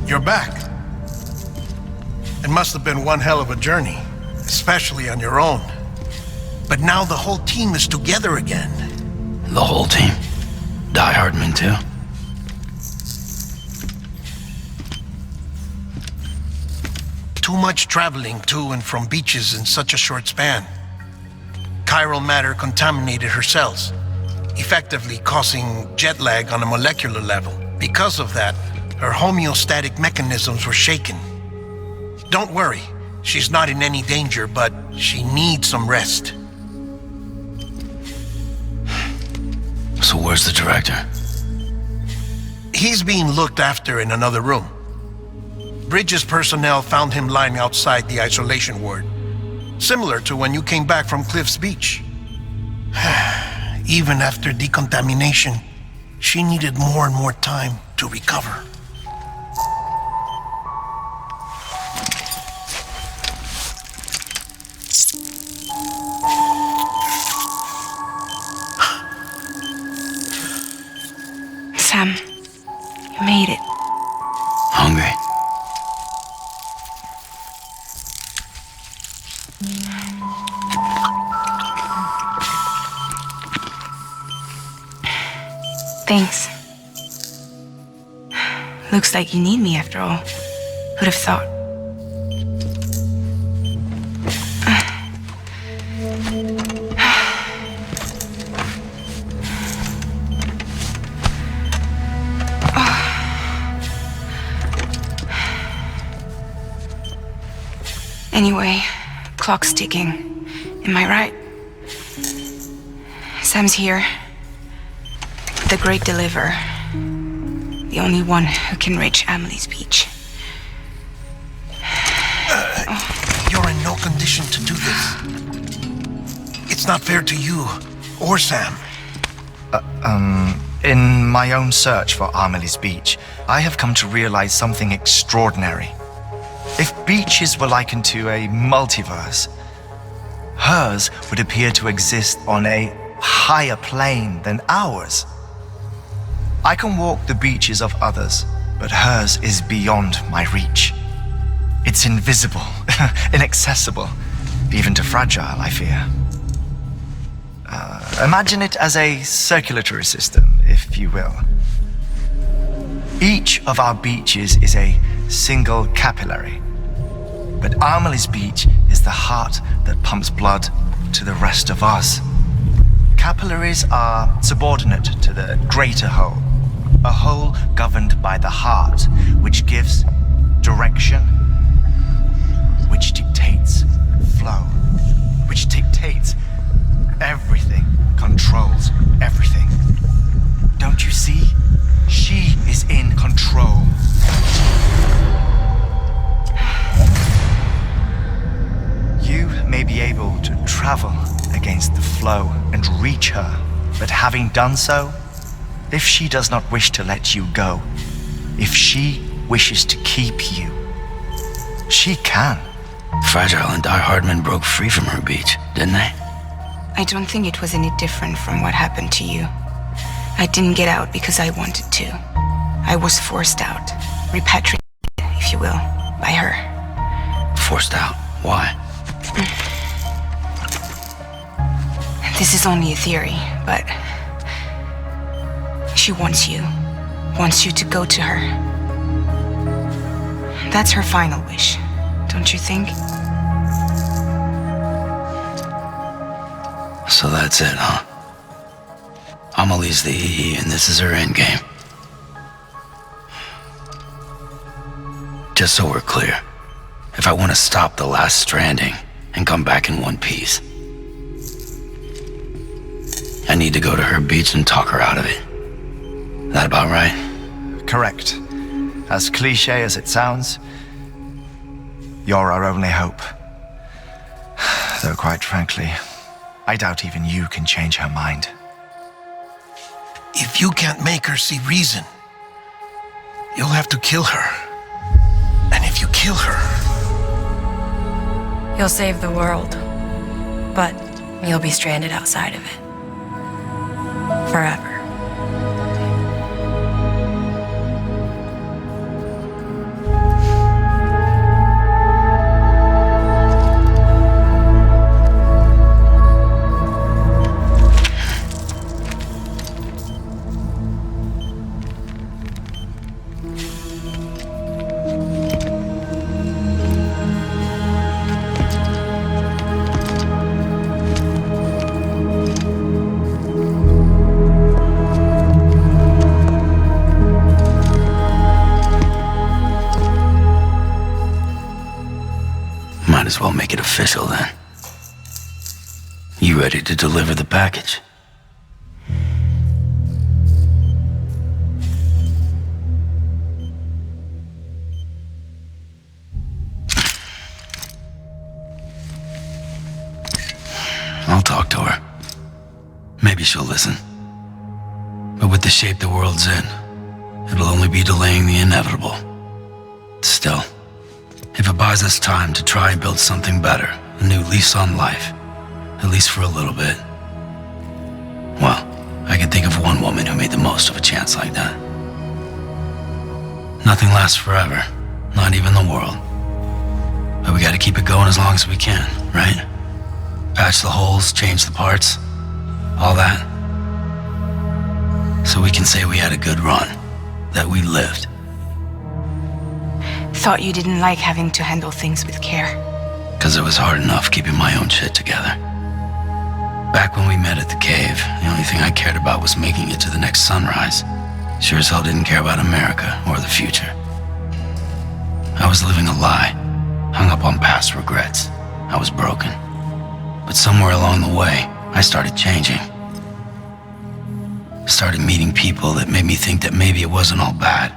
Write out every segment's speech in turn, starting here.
You're back. It must have been one hell of a journey, especially on your own. But now the whole team is together again. The whole team? Die Hardman too? Too much traveling to and from beaches in such a short span. Chiral matter contaminated her cells, effectively causing jet lag on a molecular level. Because of that, her homeostatic mechanisms were shaken. Don't worry, she's not in any danger, but she needs some rest. So where's the director? He's being looked after in another room. Bridges personnel found him lying outside the isolation ward, similar to when you came back from Cliff's Beach. Even after decontamination, she needed more and more time to recover. Sam, you made it. Hungry? Thanks. Looks like you need me after all. Who'd have thought? Anyway, clock's ticking. Am I right? Sam's here. The Great Deliverer. The only one who can reach Amelie's Beach. You're in no condition to do this. It's not fair to you or Sam. In my own search for Amelie's Beach, I have come to realize something extraordinary. If beaches were likened to a multiverse, hers would appear to exist on a higher plane than ours. I can walk the beaches of others, but hers is beyond my reach. It's invisible, inaccessible, even to fragile, I fear. Imagine it as a circulatory system, if you will. Each of our beaches is a single capillary, but Amelie's Beach is the heart that pumps blood to the rest of us. Capillaries are subordinate to the greater whole, a whole governed by the heart, which gives direction, which dictates flow, which dictates everything, controls everything. Don't you see? She is in control. You may be able to travel against the flow and reach her, but having done so, if she does not wish to let you go, if she wishes to keep you, she can. Fragile and Die Hardman broke free from her beach, didn't they? I don't think it was any different from what happened to you. I didn't get out because I wanted to. I was forced out, repatriated, if you will, by her. Forced out? Why? This is only a theory, but she wants you to go to her. That's her final wish, don't you think? So that's it, huh? Amelie's the EE and this is her endgame. Just so we're clear, if I want to stop the last stranding and come back in one piece, I need to go to her beach and talk her out of it. That about right? Correct. As cliche as it sounds, you're our only hope. Though quite frankly, I doubt even you can change her mind. If you can't make her see reason, you'll have to kill her. And if you kill her... You'll save the world, but you'll be stranded outside of it. Forever. as well make it official then. You ready to deliver the package? I'll talk to her. Maybe she'll listen. But with the shape the world's in, it'll only be delaying the inevitable. Still, if it buys us time to try and build something better, a new lease on life, at least for a little bit, well, I can think of one woman who made the most of a chance like that. Nothing lasts forever, not even the world. But we gotta keep it going as long as we can, right? Patch the holes, change the parts, all that. So we can say we had a good run, that we lived. Thought you didn't like having to handle things with care. 'Cause it was hard enough keeping my own shit together. Back when we met at the cave, the only thing I cared about was making it to the next sunrise. Sure as hell didn't care about America or the future. I was living a lie, hung up on past regrets. I was broken. But somewhere along the way, I started changing. Started meeting people that made me think that maybe it wasn't all bad.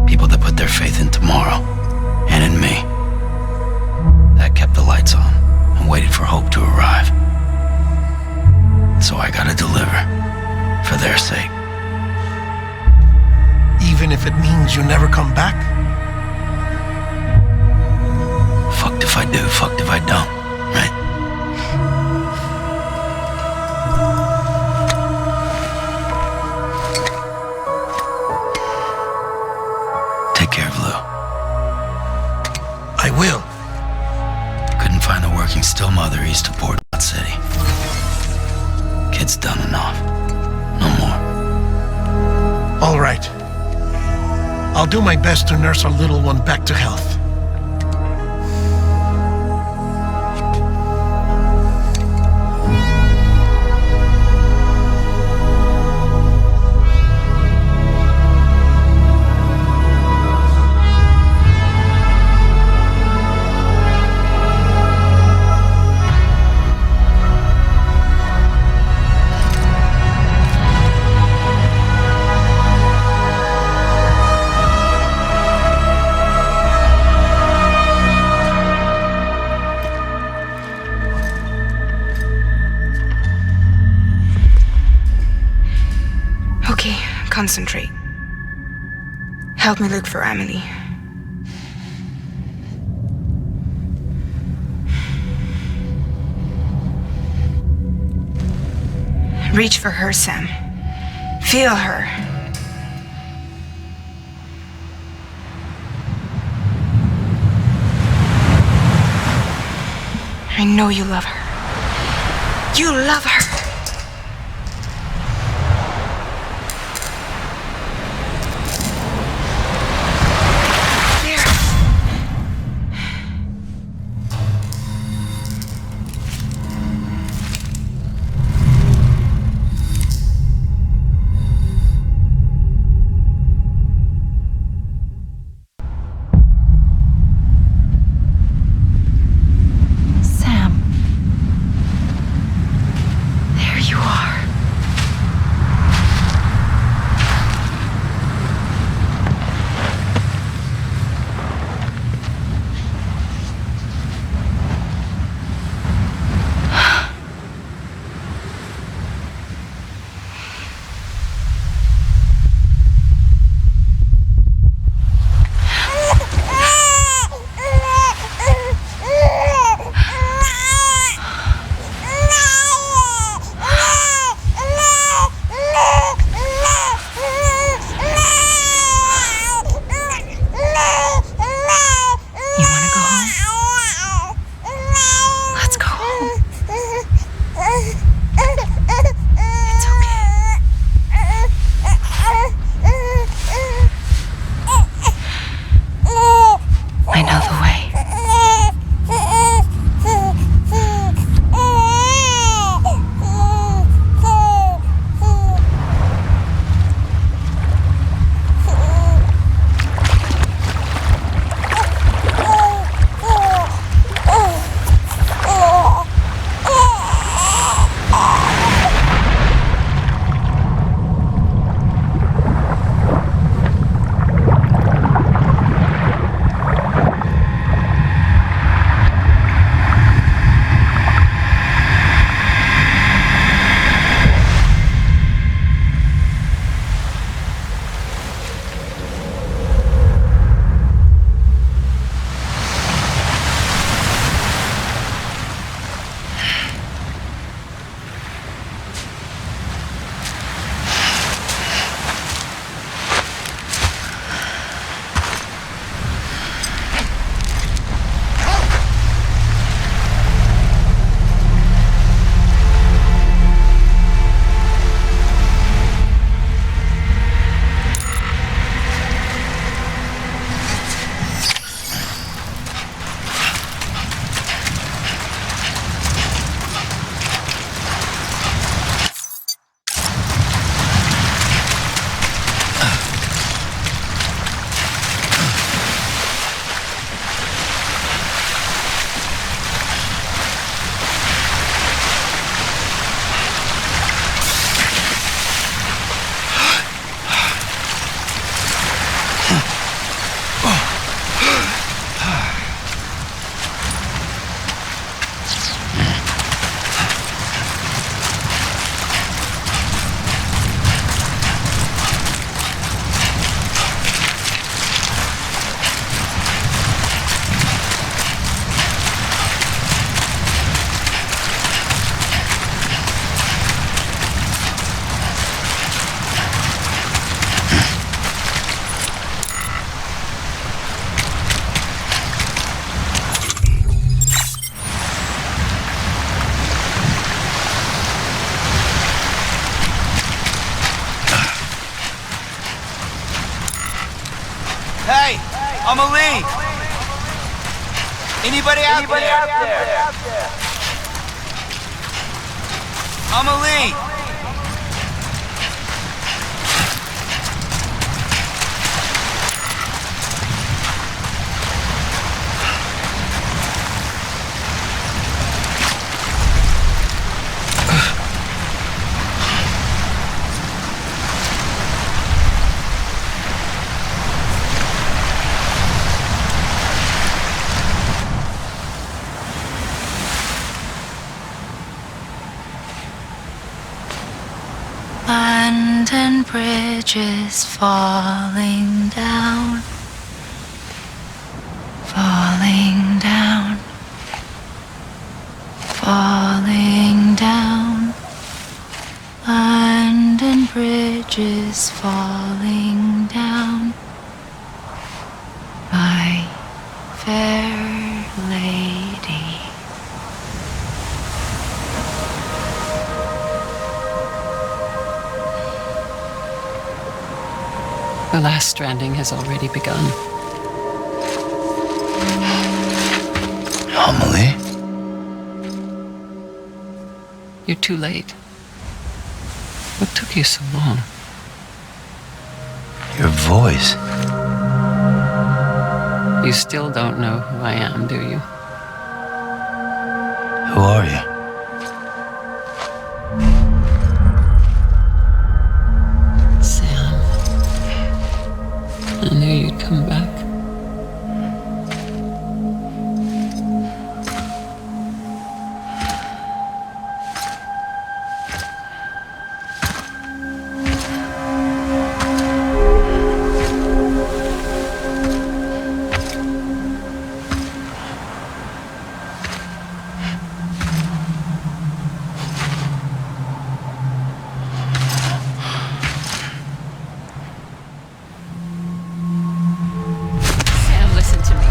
People that put their faith in tomorrow, and in me. That kept the lights on and waited for hope to arrive. So I gotta deliver, for their sake. Even if it means you never come back? Fucked if I do, fucked if I don't, right? Take care of Lou. I will. Couldn't find a working still mother east of Port City. Kid's done enough. No more. All right. I'll do my best to nurse our little one back to health. Okay, concentrate. Help me look for Emily. Reach for her, Sam. Feel her. I know you love her. You love her. Hey, Amelie! Anybody out there? Amelie! Land and bridges falling down, falling down, falling down. Land and bridges falling down, my fair lady. The last stranding has already begun. Amelie? You're too late. What took you so long? Your voice. You still don't know who I am, do you? Who are you? Sam. I knew you'd come back. Sam, listen to me.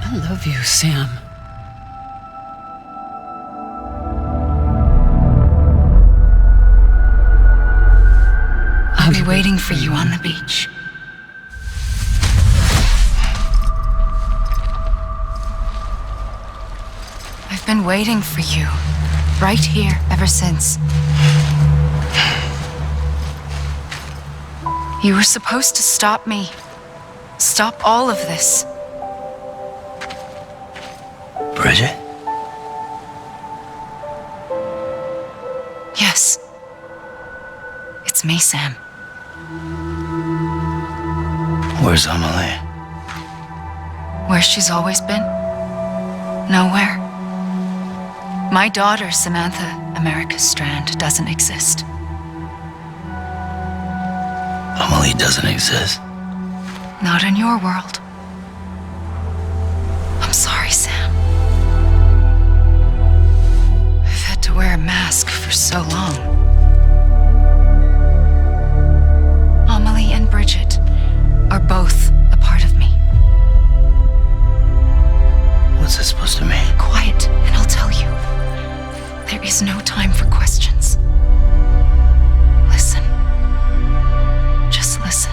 I love you, Sam. I'll be waiting for you on the beach. I've been waiting for you, right here, ever since. You were supposed to stop me. Stop all of this. Bridget? Yes. It's me, Sam. Where's Amelie? Where she's always been? Nowhere. My daughter, Samantha America Strand, doesn't exist. Amelie doesn't exist. Not in your world. I'm sorry, Sam. I've had to wear a mask for so long. Amelie and Bridget are both a part of me. What's this supposed to mean? Quiet, and I'll tell you. There is no time for questions. Listen. Just listen.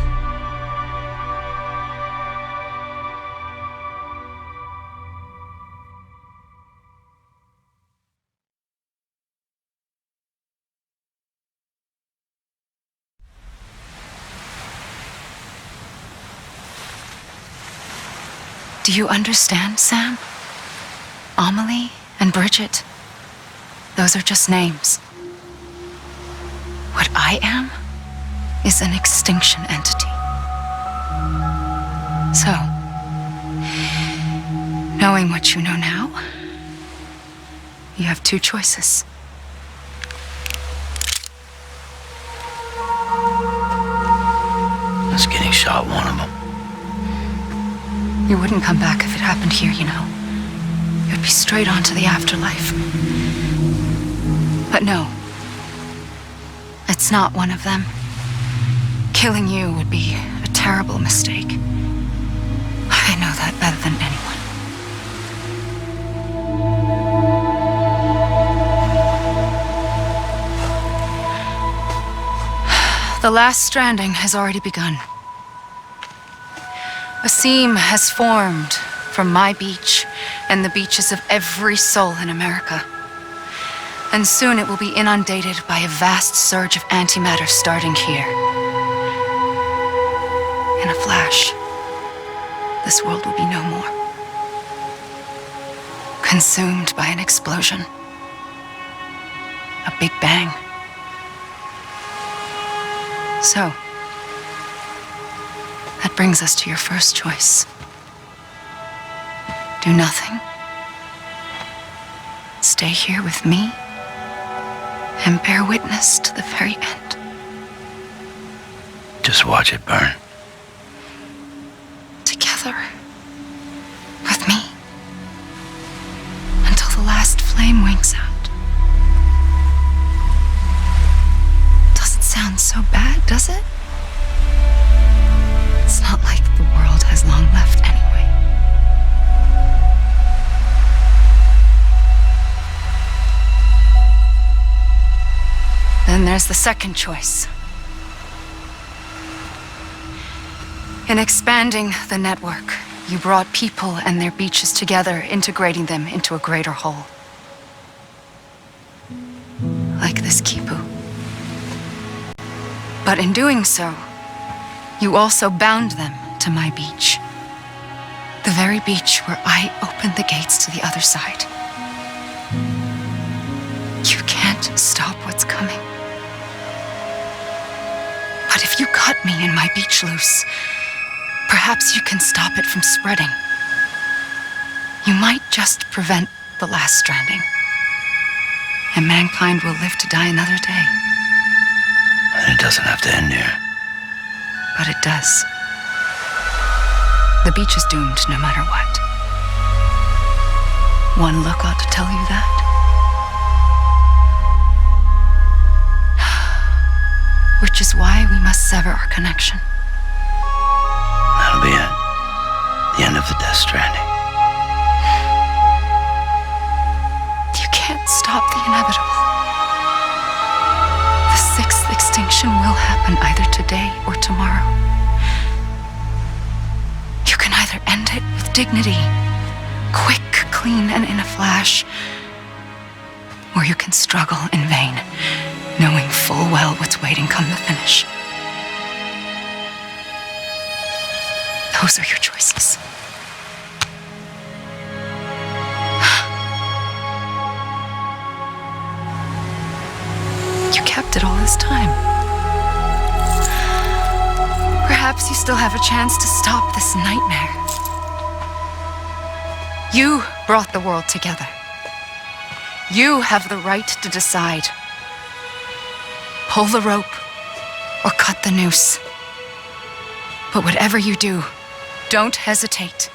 Do you understand, Sam? Amelie and Bridget, those are just names. What I am is an extinction entity. So, knowing what you know now, you have two choices. Us getting shot, one of them. You wouldn't come back if it happened here, you know. You'd be straight on to the afterlife. But no, it's not one of them. Killing you would be a terrible mistake. I know that better than anyone. The last stranding has already begun. A seam has formed from my beach and the beaches of every soul in America. And soon it will be inundated by a vast surge of antimatter starting here. In a flash, this world will be no more. Consumed by an explosion. A big bang. So, that brings us to your first choice. Do nothing. Stay here with me and bear witness to the very end. Just watch it burn. Together. With me. Until the last flame winks out. Doesn't sound so bad, does it? It's not like the world has long left anyway. Then there's the second choice. In expanding the network, you brought people and their beaches together, integrating them into a greater whole. Like this Kipu. But in doing so, you also bound them to my beach. The very beach where I opened the gates to the other side. You can't stop what's coming. But if you cut me and my beach loose, perhaps you can stop it from spreading. You might just prevent the last stranding. And mankind will live to die another day. And it doesn't have to end here. But it does. The beach is doomed no matter what. One look ought to tell you that. Which is why we must sever our connection. That'll be it. The end of the Death Stranding. You can't stop the inevitable. The sixth extinction will happen either today or tomorrow. You can either end it with dignity, quick, clean, and in a flash, or you can struggle in vain, knowing full well what's waiting come the finish. Those are your choices. You kept it all this time. Perhaps you still have a chance to stop this nightmare. You brought the world together. You have the right to decide. Pull the rope or cut the noose. But whatever you do, don't hesitate.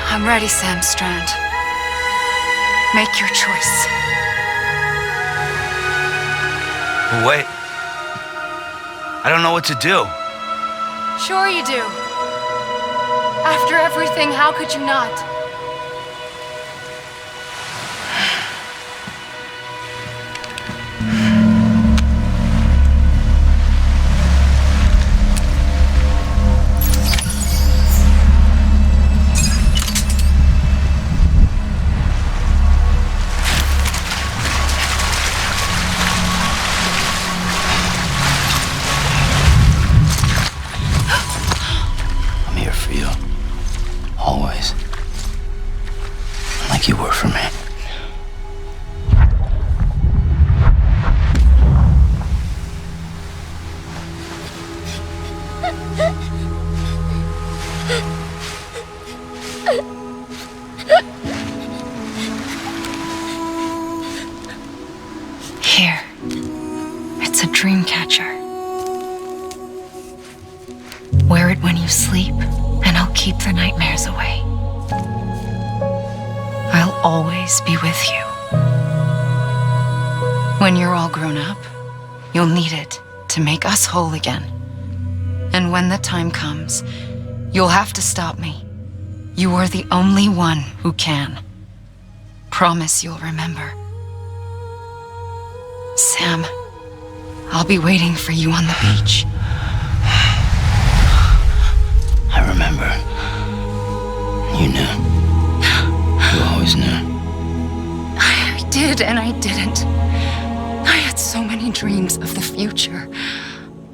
I'm ready, Sam Strand. Make your choice. Wait. I don't know what to do. Sure you do. After everything, how could you not? I'm here for you. Always. Like you were for me. Here. It's a dream catcher. Wear it when you sleep, and I'll keep the nightmares away. I'll always be with you. When you're all grown up, you'll need it to make us whole again. And when the time comes, you'll have to stop me. You are the only one who can. Promise you'll remember. Sam, I'll be waiting for you on the beach. I remember. You knew. You always knew. I did and I didn't. I had so many dreams of the future.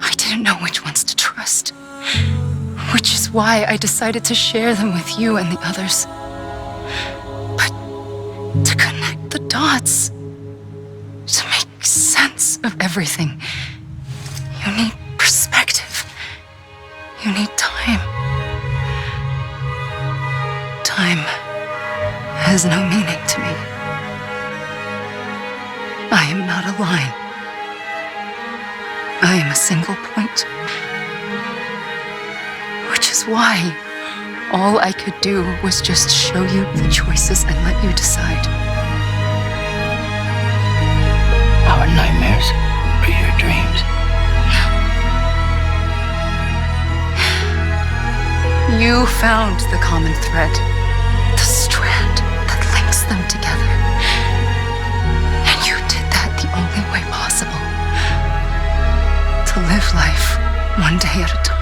I didn't know which ones to trust. Which is why I decided to share them with you and the others. But to connect the dots, to make sense of everything, you need perspective. You need time. Time has no meaning to me. I am not a line. I am a single point. Which is why all I could do was just show you the choices and let you decide. Our nightmares are your dreams. You found the common thread, the strand that links them together. And you did that the only way possible. To live life one day at a time.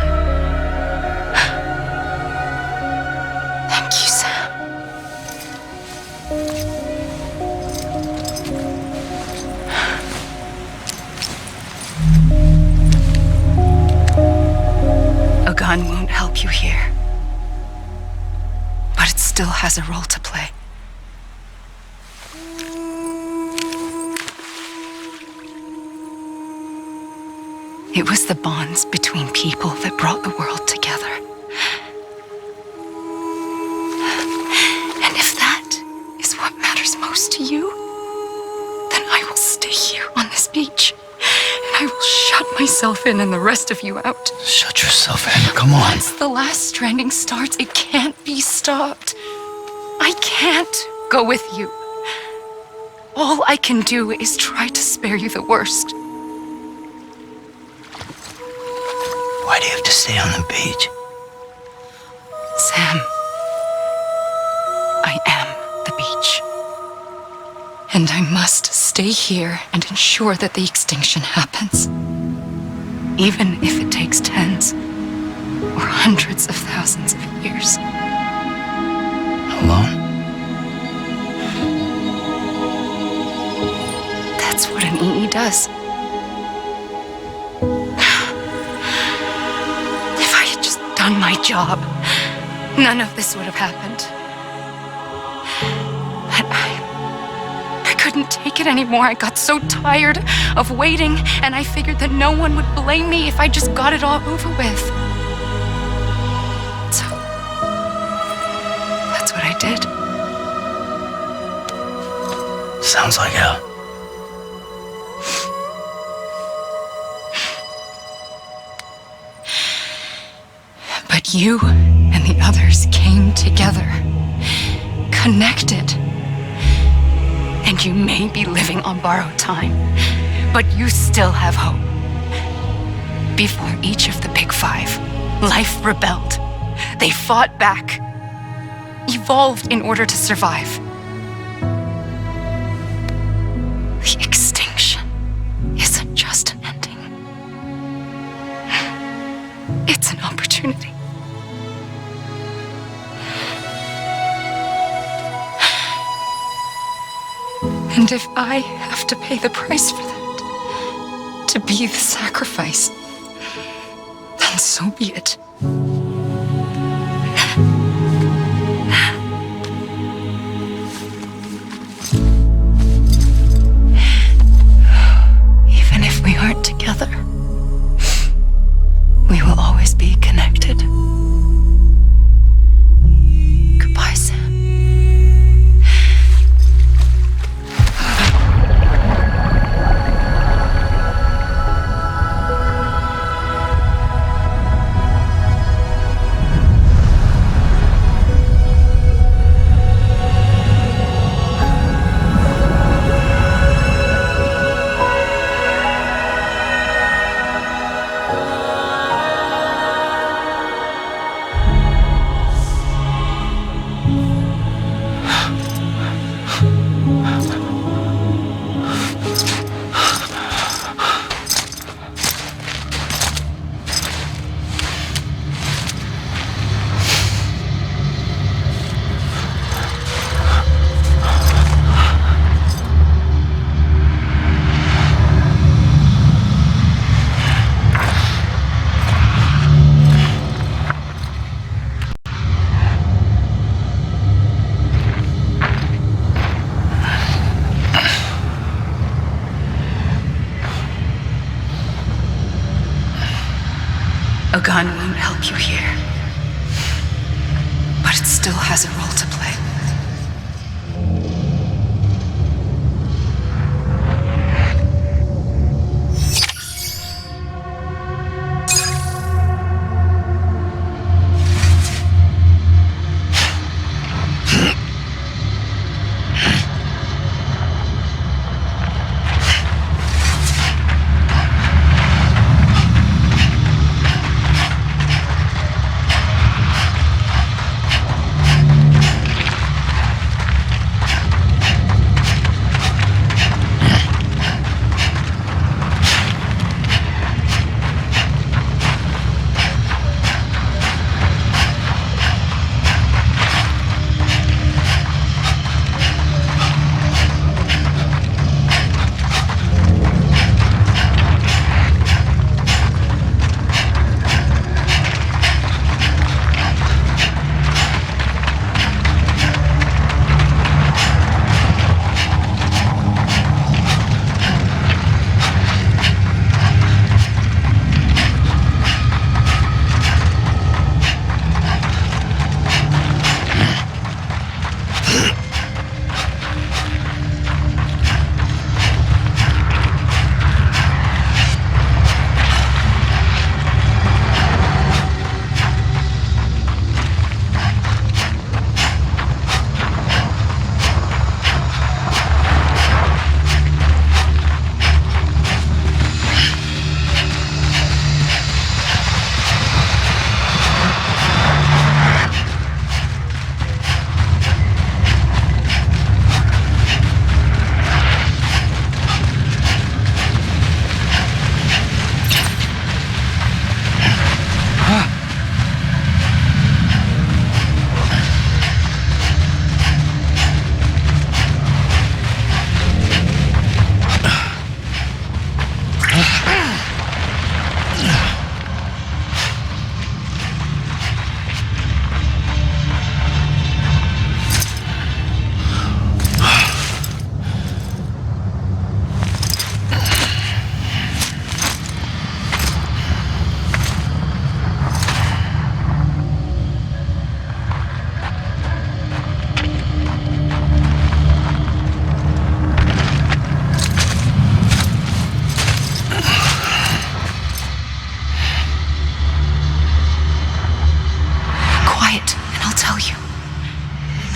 Thank you, Sam. A gun won't help you here. But it still has a role to play. It was the bonds between people that brought the world together. And if that is what matters most to you, then I will stay here on this beach. And I will shut myself in and the rest of you out. Shut yourself in. Come on. Once the last stranding starts, it can't be stopped. I can't go with you. All I can do is try to spare you the worst. Why do you have to stay on the beach? Sam, I am the beach. And I must stay here and ensure that the extinction happens. Even if it takes tens or hundreds of thousands of years. Alone? That's what an EE does. If I had just done my job, none of this would have happened. But I couldn't take it anymore. I got so tired of waiting, and I figured that no one would blame me if I just got it all over with. So, that's what I did. Sounds like hell. But you and the others came together, connected. And you may be living on borrowed time, but you still have hope. Before each of the big five, life rebelled. They fought back, evolved in order to survive. The extinction isn't just an ending. It's an opportunity. And if I have to pay the price for that, to be the sacrifice, then so be it. Even if we aren't together, we will always be connected. Goodbye, Sam. A gun won't help you here. But it still has a role to play.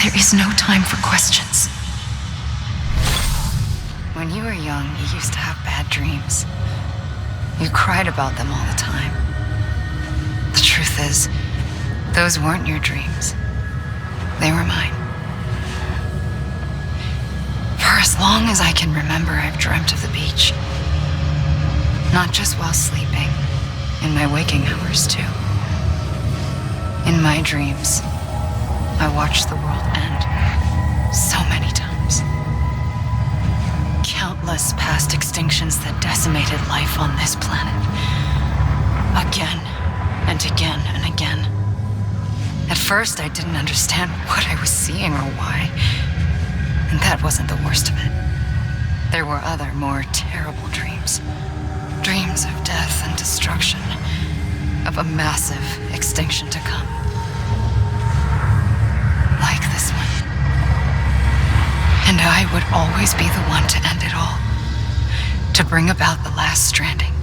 There is no time for questions. When you were young, you used to have bad dreams. You cried about them all the time. The truth is, those weren't your dreams. They were mine. For as long as I can remember, I've dreamt of the beach. Not just while sleeping, in my waking hours too. In my dreams, I watched the world end so many times. Countless past extinctions that decimated life on this planet. Again and again and again. At first, I didn't understand what I was seeing or why. And that wasn't the worst of it. There were other, more terrible dreams. Dreams of death and destruction. Of a massive extinction to come. Like this one. And I would always be the one to end it all. To bring about the last stranding.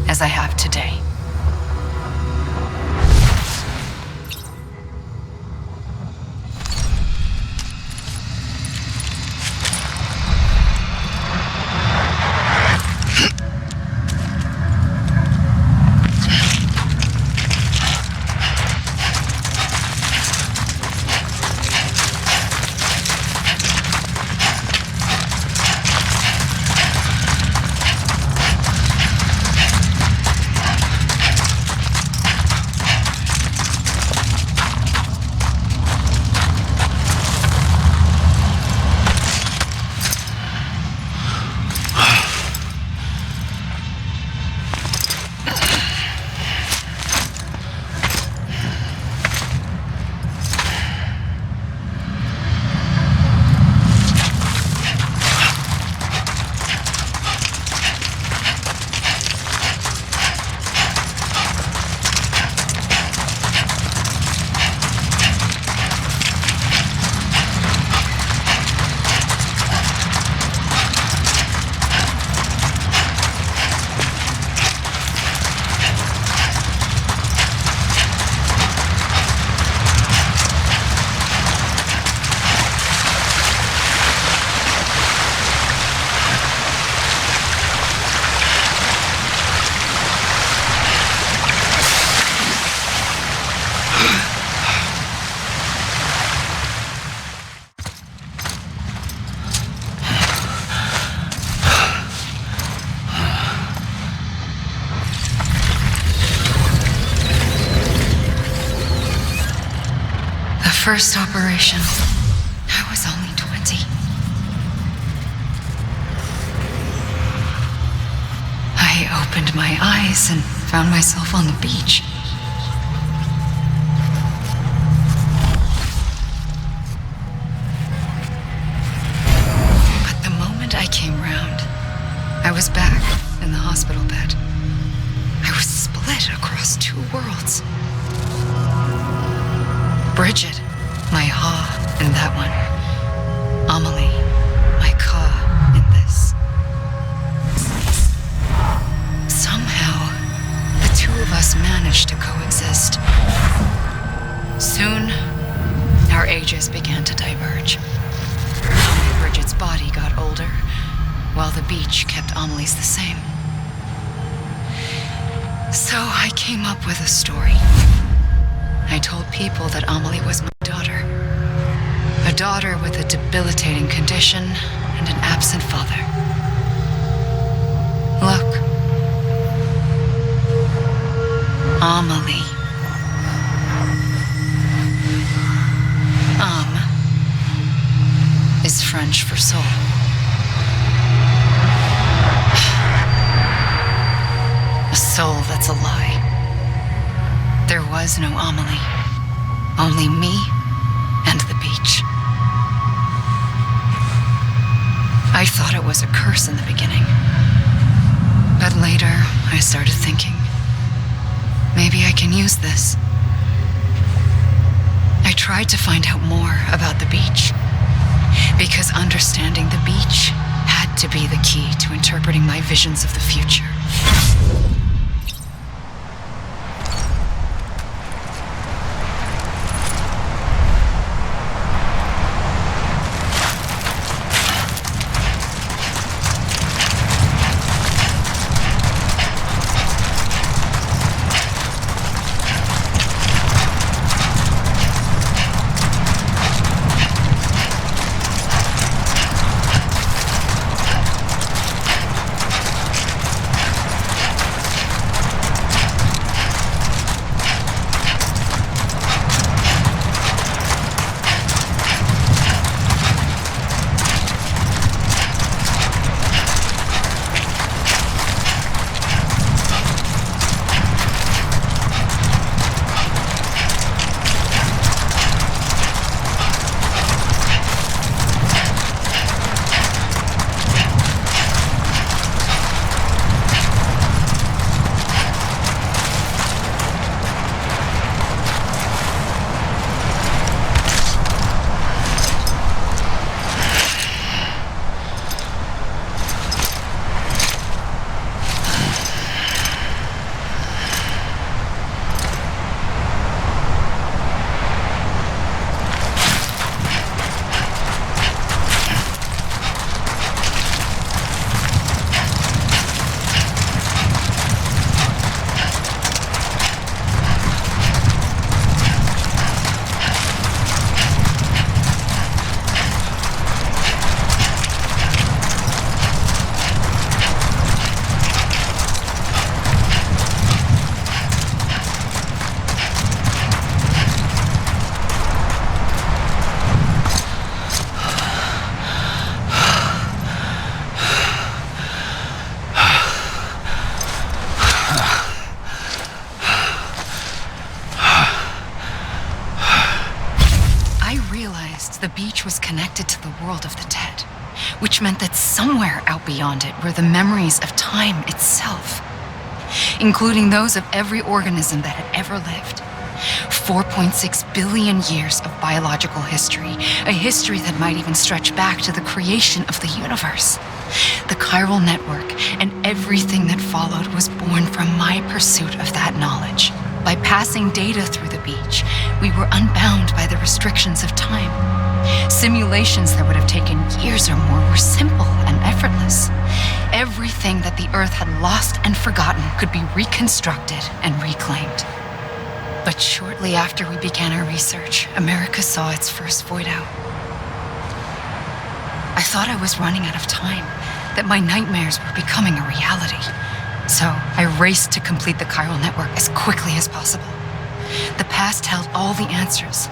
As I have today. first operation, I was only 20. I opened my eyes and found myself on the beach. But the moment I came round, I was back in the hospital bed. I was split across two worlds. Bridget, my Ha in that one. Amelie, my Ka in this. Somehow, the two of us managed to coexist. Soon, our ages began to diverge. Bridget's body got older, while the beach kept Amelie's the same. So I came up with a story. I told people that Amelie was my daughter. A daughter with a debilitating condition and an absent father. Look. Amelie. Âme is French for soul. A soul that's a lie. There was no Amelie. Only me and the beach. I thought it was a curse in the beginning. But later, I started thinking, maybe I can use this. I tried to find out more about the beach, because understanding the beach had to be the key to interpreting my visions of the future. The beach was connected to the world of the dead, which meant that somewhere out beyond it were the memories of time itself, including those of every organism that had ever lived. 4.6 billion years of biological history, a history that might even stretch back to the creation of the universe. The chiral network and everything that followed was born from my pursuit of that knowledge. By passing data through the beach, we were unbound by the restrictions of time. Simulations that would have taken years or more were simple and effortless. Everything that the Earth had lost and forgotten could be reconstructed and reclaimed. But shortly after we began our research, America saw its first void out. I thought I was running out of time, that my nightmares were becoming a reality. So I raced to complete the chiral network as quickly as possible. The past held all the answers.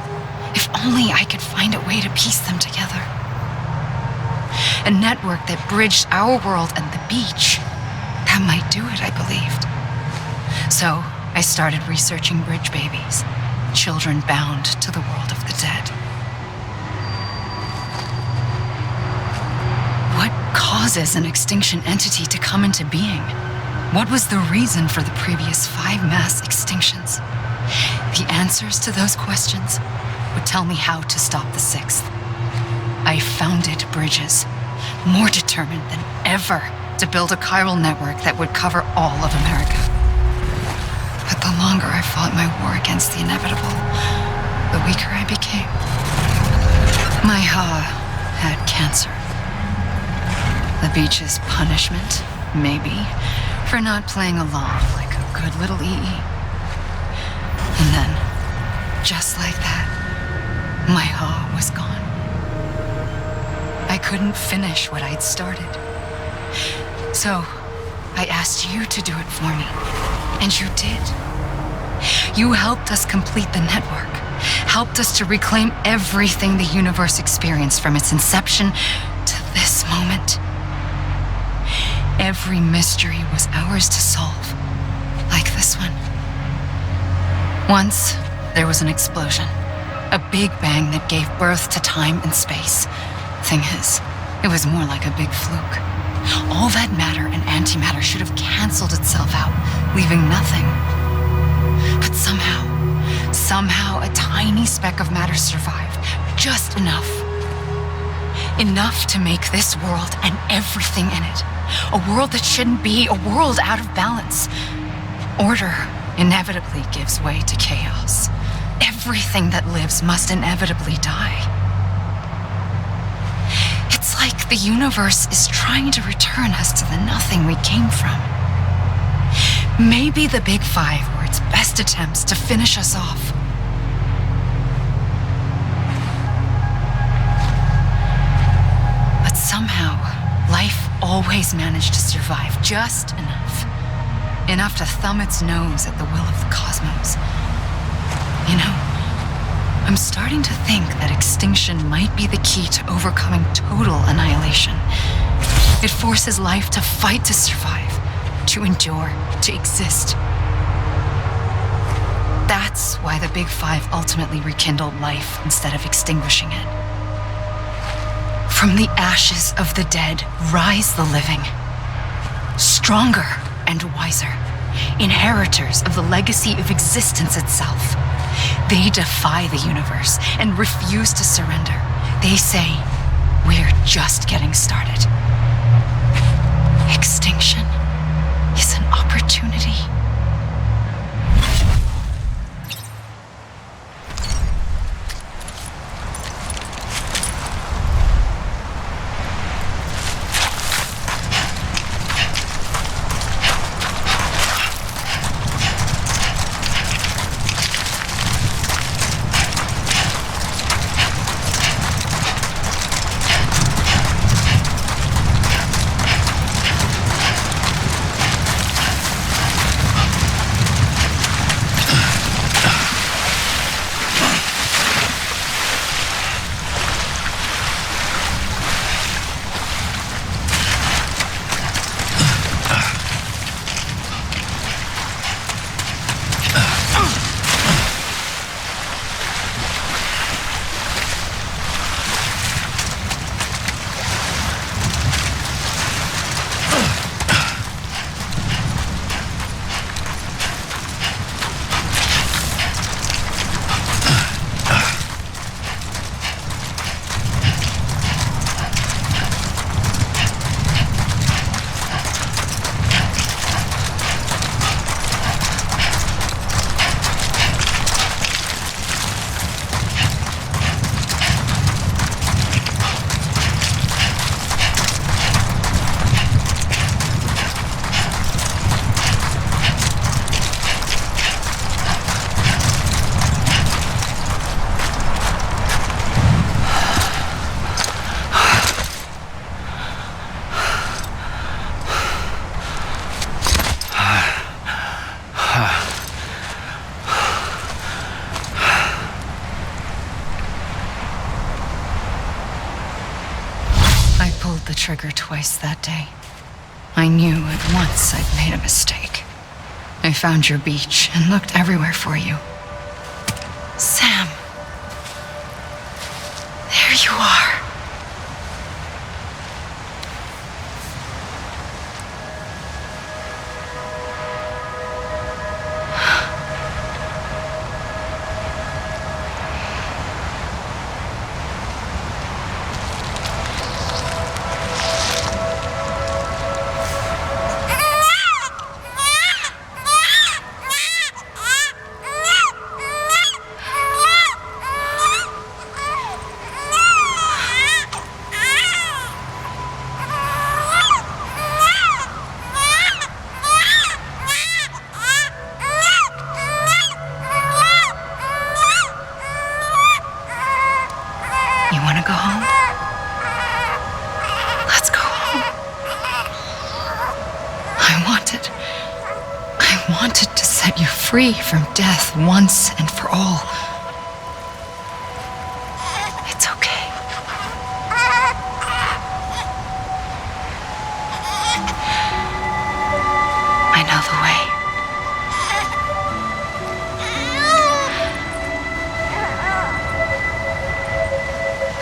If only I could find a way to piece them together. A network that bridged our world and the beach. That might do it, I believed. So I started researching bridge babies, children bound to the world of the dead. What causes an extinction entity to come into being? What was the reason for the previous 5 mass extinctions? The answers to those questions would tell me how to stop the 6th. I founded bridges, more determined than ever to build a chiral network that would cover all of America. But the longer I fought my war against the inevitable, the weaker I became. My Ha had cancer. The beach's punishment, maybe, for not playing along like a good little EE. And then, just like that, my Ha was gone. I couldn't finish what I'd started. So, I asked you to do it for me, and you did. You helped us complete the network, helped us to reclaim everything the universe experienced from its inception to this moment. Every mystery was ours to solve, like this one. Once, there was an explosion. A big bang that gave birth to time and space. Thing is, it was more like a big fluke. All that matter and antimatter should have canceled itself out, leaving nothing. But somehow a tiny speck of matter survived. Just enough. Enough to make this world and everything in it. A world that shouldn't be, a world out of balance. Order inevitably gives way to chaos. Everything that lives must inevitably die. It's like the universe is trying to return us to the nothing we came from. Maybe the Big Five were its best attempts to finish us off. But somehow, life always managed to survive just enough. Enough to thumb its nose at the will of the cosmos. You know, I'm starting to think that extinction might be the key to overcoming total annihilation. It forces life to fight to survive, to endure, to exist. That's why the Big Five ultimately rekindled life instead of extinguishing it. From the ashes of the dead rise the living, stronger and wiser, inheritors of the legacy of existence itself. They defy the universe and refuse to surrender. They say, we're just getting started. Extinction is an opportunity. the trigger twice that day. I knew at once I'd made a mistake. I found your beach and looked everywhere for you. Sam. There you are. Free from death once and for all. It's okay. I know the way.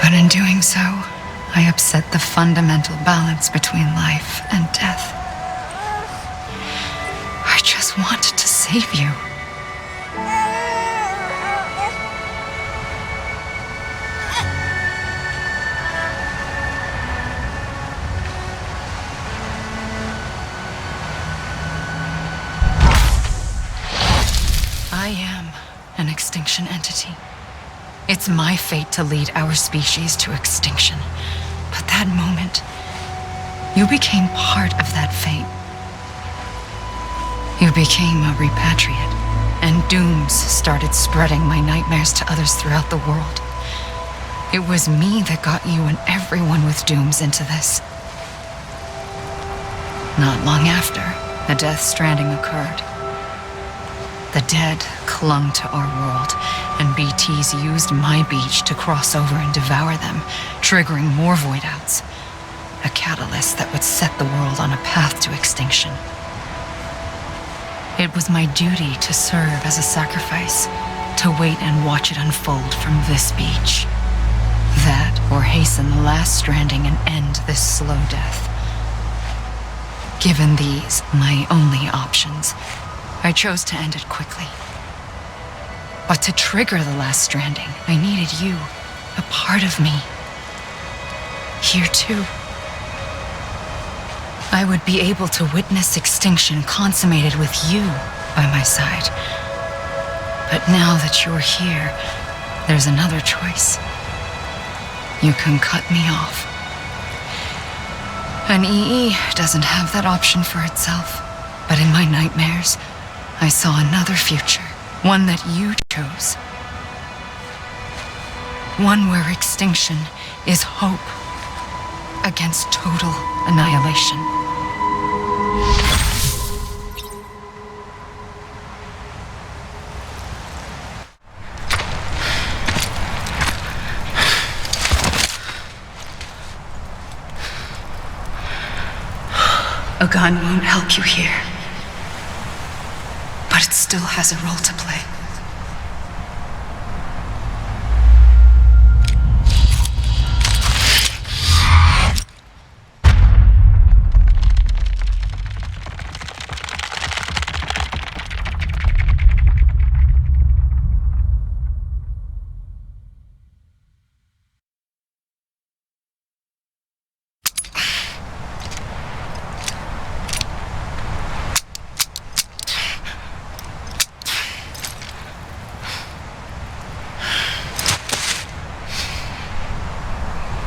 But in doing so, I upset the fundamental balance between life and death. I just wanted to save you. I am an extinction entity. It's my fate to lead our species to extinction. But that moment, you became part of that fate. You became a repatriate, and dooms started spreading my nightmares to others throughout the world. It was me that got you and everyone with dooms into this. Not long after, the Death Stranding occurred. The dead clung to our world, and BTs used my beach to cross over and devour them, triggering more void outs. A catalyst that would set the world on a path to extinction. It was my duty to serve as a sacrifice, to wait and watch it unfold from this beach. That, or hasten the last stranding and end this slow death. Given these, my only options, I chose to end it quickly. But to trigger the last stranding, I needed you, a part of me. Here too. I would be able to witness extinction consummated with you by my side. But now that you're here, there's another choice. You can cut me off. An EE doesn't have that option for itself. But in my nightmares, I saw another future. One that you chose. One where extinction is hope against total annihilation. A gun won't help you here, but it still has a role to play.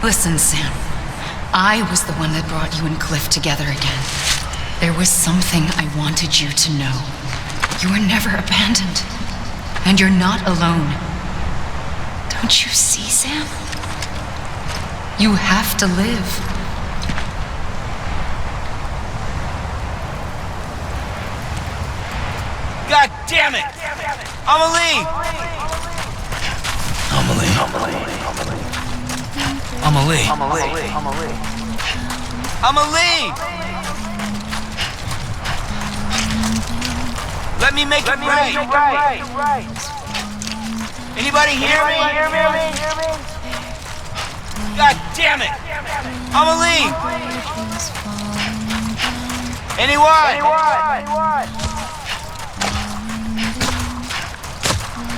Listen, Sam. I was the one that brought you and Cliff together again. There was something I wanted you to know. You were never abandoned. And you're not alone. Don't you see, Sam? You have to live. God damn it! Amelie! Amelie. I'ma leave. Let me make it right. Anybody hear me? God damn it! I'ma leave. Anyone?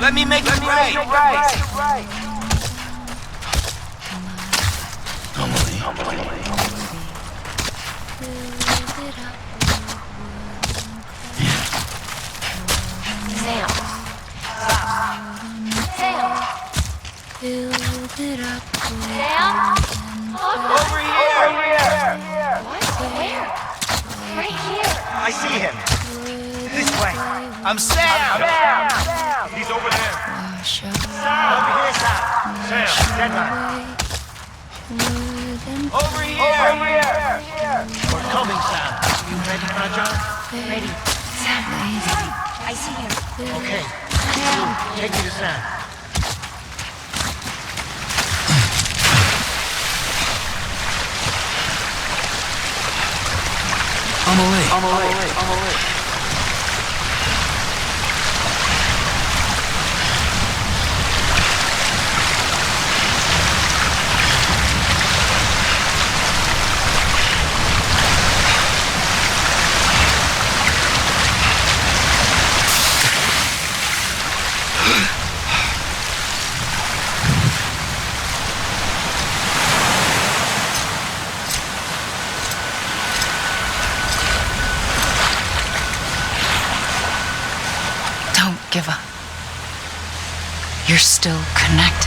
Let me make it right. Sam. Over here. What? Where? Right here. I see him. This way. I'm Sam. He's over there. Over here, Sam. Sam, deadline. Over here. We're coming, Sam. You ready for a job? Ready. Sam. I see him. Okay. Take me to Sam. I'm away. Don't give up. You're still connected.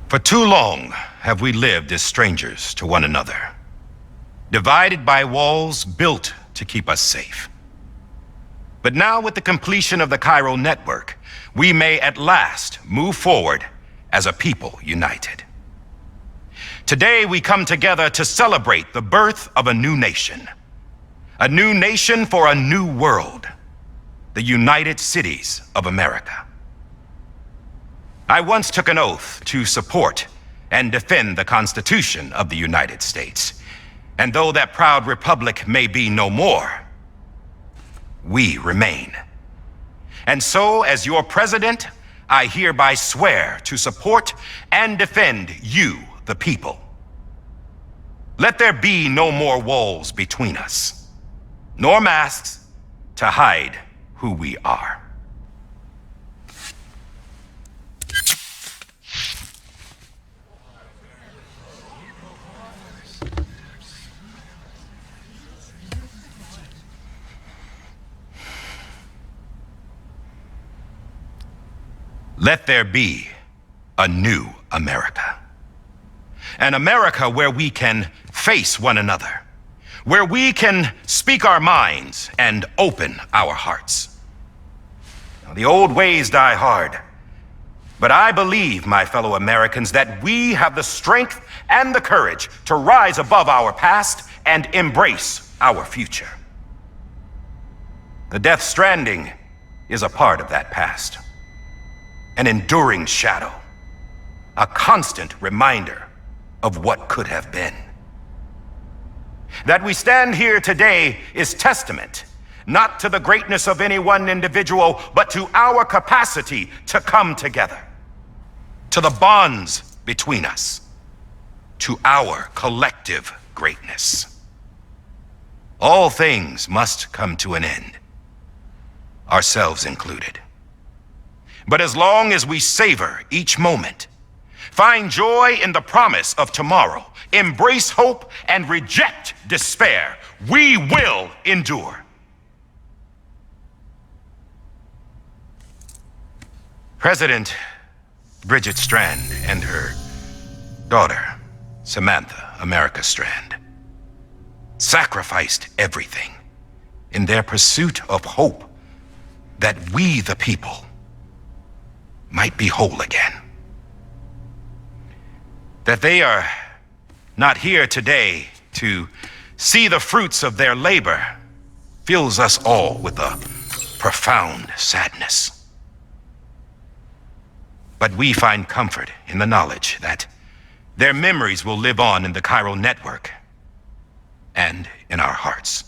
For too long have we lived as strangers to one another, divided by walls built to keep us safe. But now, with the completion of the chiral network, we may at last move forward as a people united. Today, we come together to celebrate the birth of a new nation for a new world, the United Cities of America. I once took an oath to support and defend the Constitution of the United States. And though that proud republic may be no more, we remain. And so, as your president, I hereby swear to support and defend you, the people. Let there be no more walls between us, nor masks to hide who we are. Let there be a new America. An America where we can face one another, where we can speak our minds and open our hearts. Now, the old ways die hard, but I believe, my fellow Americans, that we have the strength and the courage to rise above our past and embrace our future. The Death Stranding is a part of that past, an enduring shadow, a constant reminder of what could have been. That we stand here today is testament not to the greatness of any one individual, but to our capacity to come together, to the bonds between us, to our collective greatness. All things must come to an end, ourselves included. But as long as we savor each moment, find joy in the promise of tomorrow, embrace hope, and reject despair, we will endure. President Bridget Strand and her daughter, Samantha America Strand, sacrificed everything in their pursuit of hope that we, the people, might be whole again. That they are not here today to see the fruits of their labor fills us all with a profound sadness. But we find comfort in the knowledge that their memories will live on in the chiral network and in our hearts.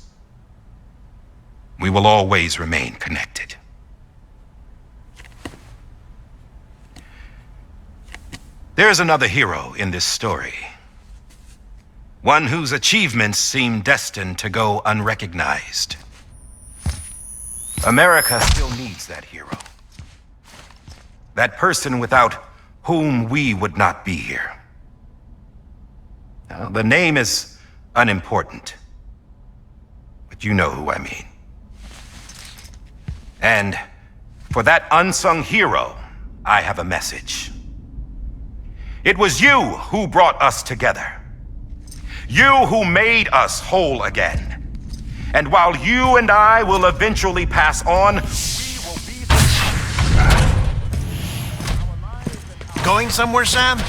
We will always remain connected. There is another hero in this story, one whose achievements seem destined to go unrecognized. America still needs that hero. That person without whom we would not be here. Now, the name is unimportant, but you know who I mean. And for that unsung hero, I have a message. It was you who brought us together. You who made us whole again. And while you and I will eventually pass on, we will be the... Going somewhere, Sam?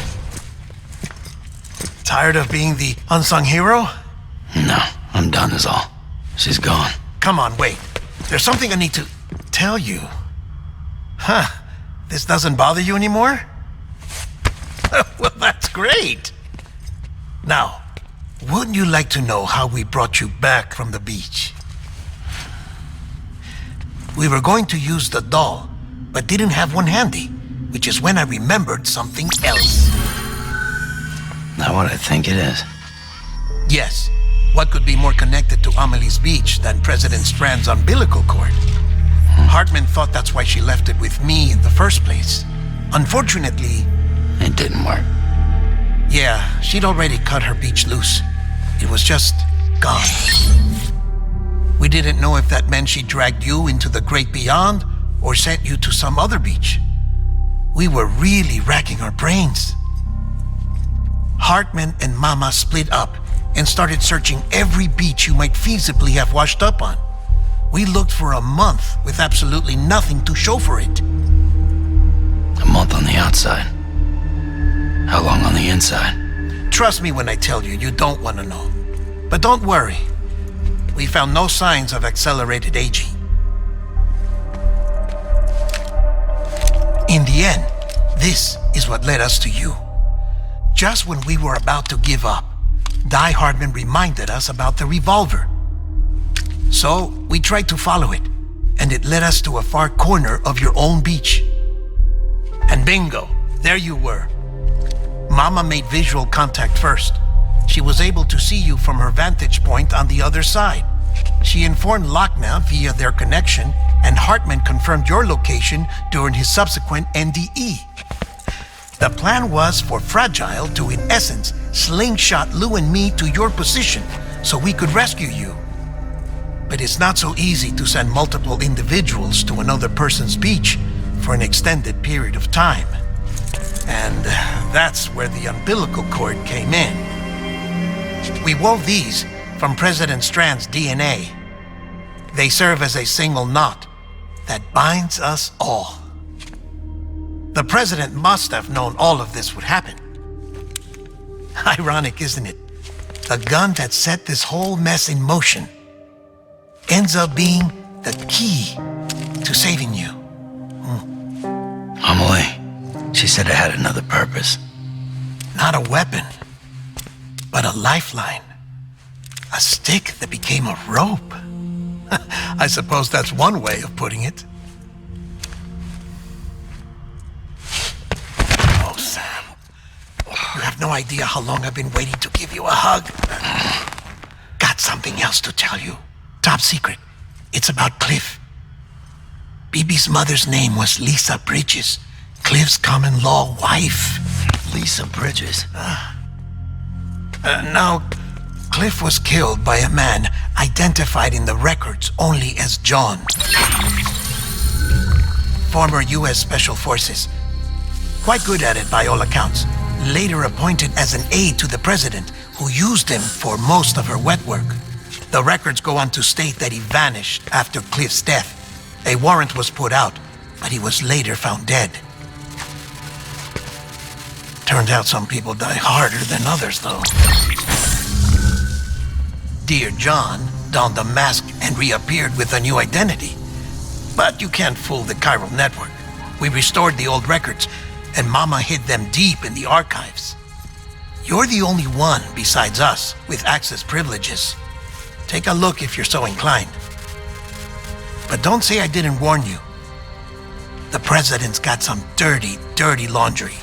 Tired of being the unsung hero? No, I'm done is all. She's gone. Come on, wait. There's something I need to tell you. Huh. This doesn't bother you anymore? Well, that's great. Now, wouldn't you like to know how we brought you back from the beach? We were going to use the doll, but didn't have one handy, which is when I remembered something else. Not what I think it is. Yes. What could be more connected to Amelie's beach than President Strand's umbilical cord? Hartman thought that's why she left it with me in the first place. Unfortunately... It didn't work. Yeah, she'd already cut her beach loose. It was just gone. We didn't know if that meant she dragged you into the great beyond or sent you to some other beach. We were really racking our brains. Hartman and Mama split up and started searching every beach you might feasibly have washed up on. We looked for a month with absolutely nothing to show for it. A month on the outside. How long on the inside? Trust me when I tell you, you don't want to know. But don't worry. We found no signs of accelerated aging. In the end, this is what led us to you. Just when we were about to give up, Die Hardman reminded us about the revolver. So we tried to follow it, and it led us to a far corner of your own beach. And bingo, there you were. Mama made visual contact first. She was able to see you from her vantage point on the other side. She informed Lochna via their connection, and Hartman confirmed your location during his subsequent NDE. The plan was for Fragile to, in essence, slingshot Lou and me to your position so we could rescue you. But it's not so easy to send multiple individuals to another person's beach for an extended period of time. And that's where the umbilical cord came in. We wove these from President Strand's DNA. They serve as a single knot that binds us all. The president must have known all of this would happen. Ironic, isn't it? The gun that set this whole mess in motion ends up being the key to saving you. Amelie, she said it had another purpose. Not a weapon, but a lifeline. A stick that became a rope. I suppose that's one way of putting it. Oh, Sam. You have no idea how long I've been waiting to give you a hug. Got something else to tell you. Top secret. It's about Cliff. BB's mother's name was Lisa Bridges, Cliff's common-law wife. Lisa Bridges? Now, Cliff was killed by a man identified in the records only as John. Former U.S. Special Forces. Quite good at it by all accounts. Later appointed as an aide to the president, who used him for most of her wet work. The records go on to state that he vanished after Cliff's death. A warrant was put out, but he was later found dead. Turned out some people die harder than others, though. Dear John donned a mask and reappeared with a new identity. But you can't fool the chiral network. We restored the old records, and Mama hid them deep in the archives. You're the only one besides us with access privileges. Take a look if you're so inclined. But don't say I didn't warn you. The president's got some dirty, dirty laundry.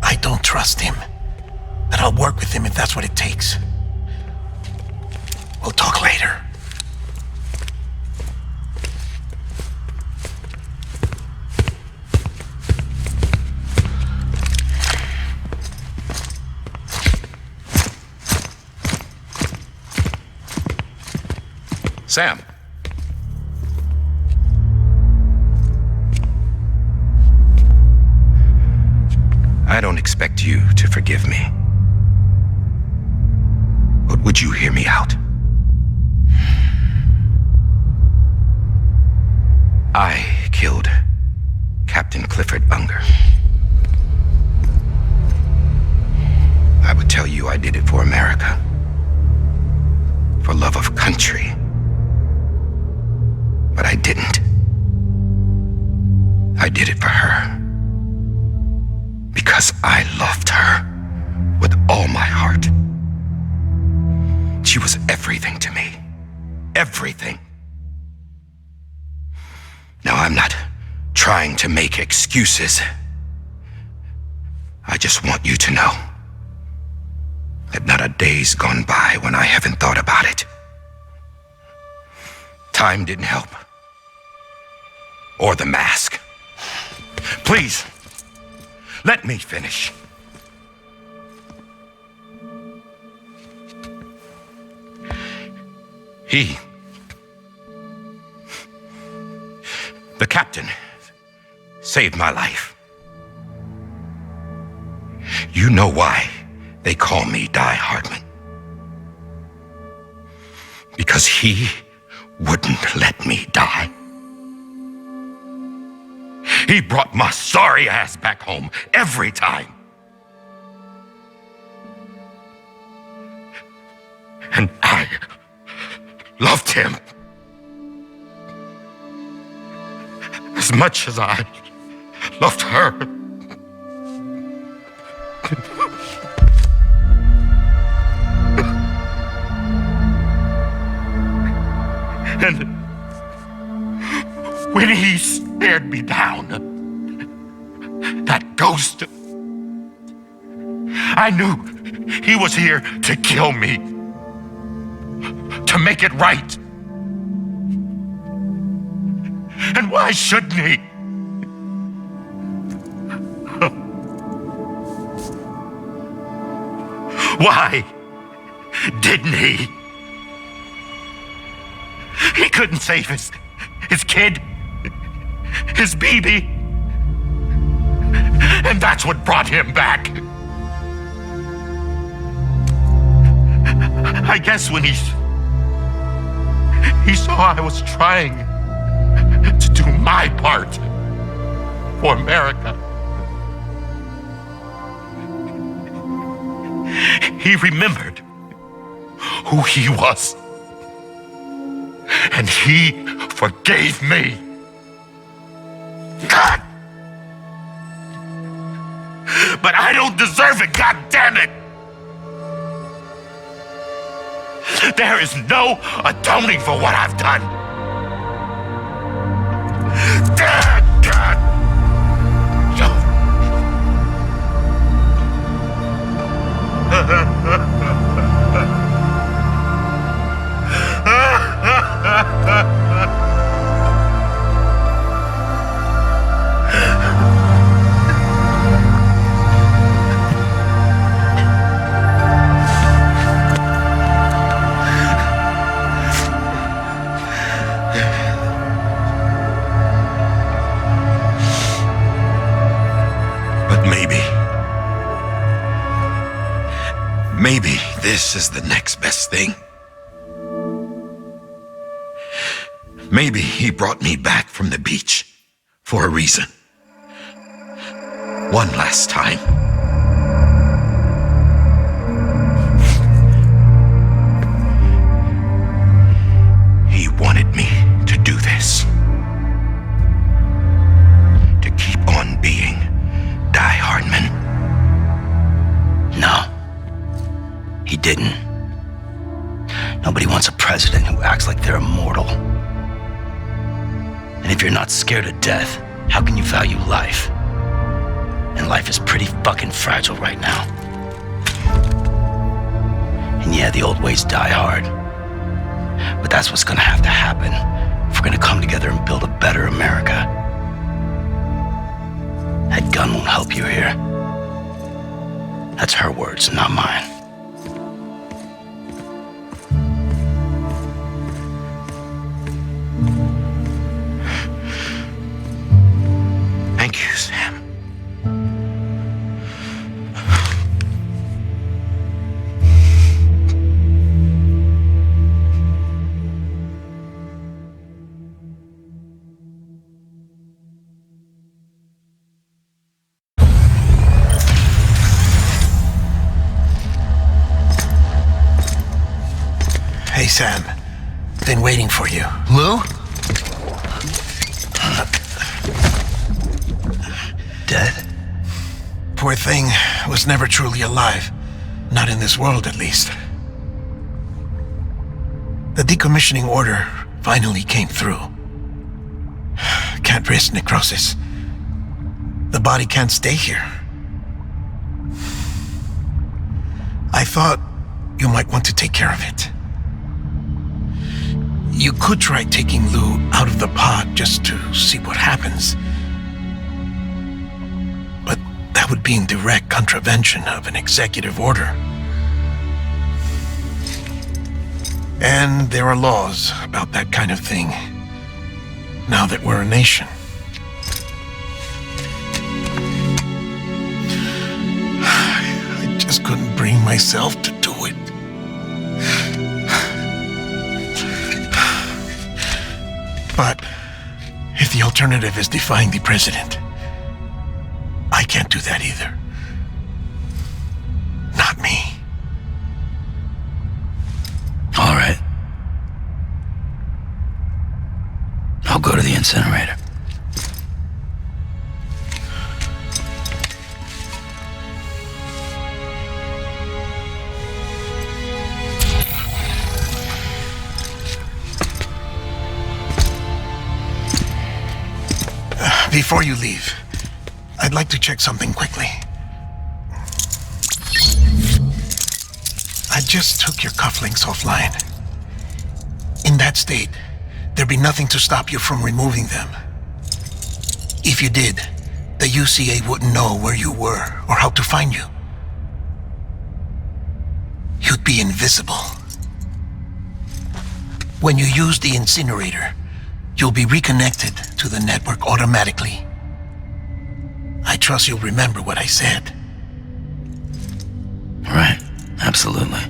I don't trust him, but I'll work with him if that's what it takes. We'll talk later. Sam. I don't expect you to forgive me. But would you hear me out? I killed Captain Clifford Unger. I would tell you I did it for America. For love of country. But I didn't. I did it for her. Because I loved her with all my heart. She was everything to me. Everything. Now, I'm not trying to make excuses. I just want you to know that not a day's gone by when I haven't thought about it. Time didn't help. Or the mask. Please, let me finish. The captain, saved my life. You know why they call me Die Hardman. Because he wouldn't let me die. He brought my sorry ass back home every time. And I loved him as much as I loved her. And when he stared me down, that ghost, I knew he was here to kill me, to make it right. And why shouldn't he? Why didn't he? He couldn't save his kid, his baby. And that's what brought him back. I guess when he saw I was trying to do my part for America, he remembered who he was. And he forgave me. God! But I don't deserve it, God damn it! There is no atoning for what I've done. God! Maybe this is the next best thing. Maybe he brought me back from the beach for a reason. One last time. He wanted me to do this. To keep on being Die Hardman. No. He didn't. Nobody wants a president who acts like they're immortal. And if you're not scared of death, how can you value life? And life is pretty fucking fragile right now. And yeah, the old ways die hard. But that's what's gonna have to happen if we're gonna come together and build a better America. That gun won't help you here. That's her words, not mine. Thank you, Sam. Hey, Sam. Been waiting for you. Lou? Dead? Poor thing was never truly alive. Not in this world, at least. The decommissioning order finally came through. Can't risk necrosis. The body can't stay here. I thought you might want to take care of it. You could try taking Lou out of the pod just to see what happens. But that would be in direct contravention of an executive order. And there are laws about that kind of thing, now that we're a nation. I just couldn't bring myself to do it. But if the alternative is defying the president, I can't do that either. Not me. All right. I'll go to the incinerator. Before you leave, I'd like to check something quickly. I just took your cufflinks offline. In that state, there'd be nothing to stop you from removing them. If you did, the UCA wouldn't know where you were or how to find you. You'd be invisible. When you use the incinerator, you'll be reconnected to the network automatically. I trust you'll remember what I said. Right, absolutely.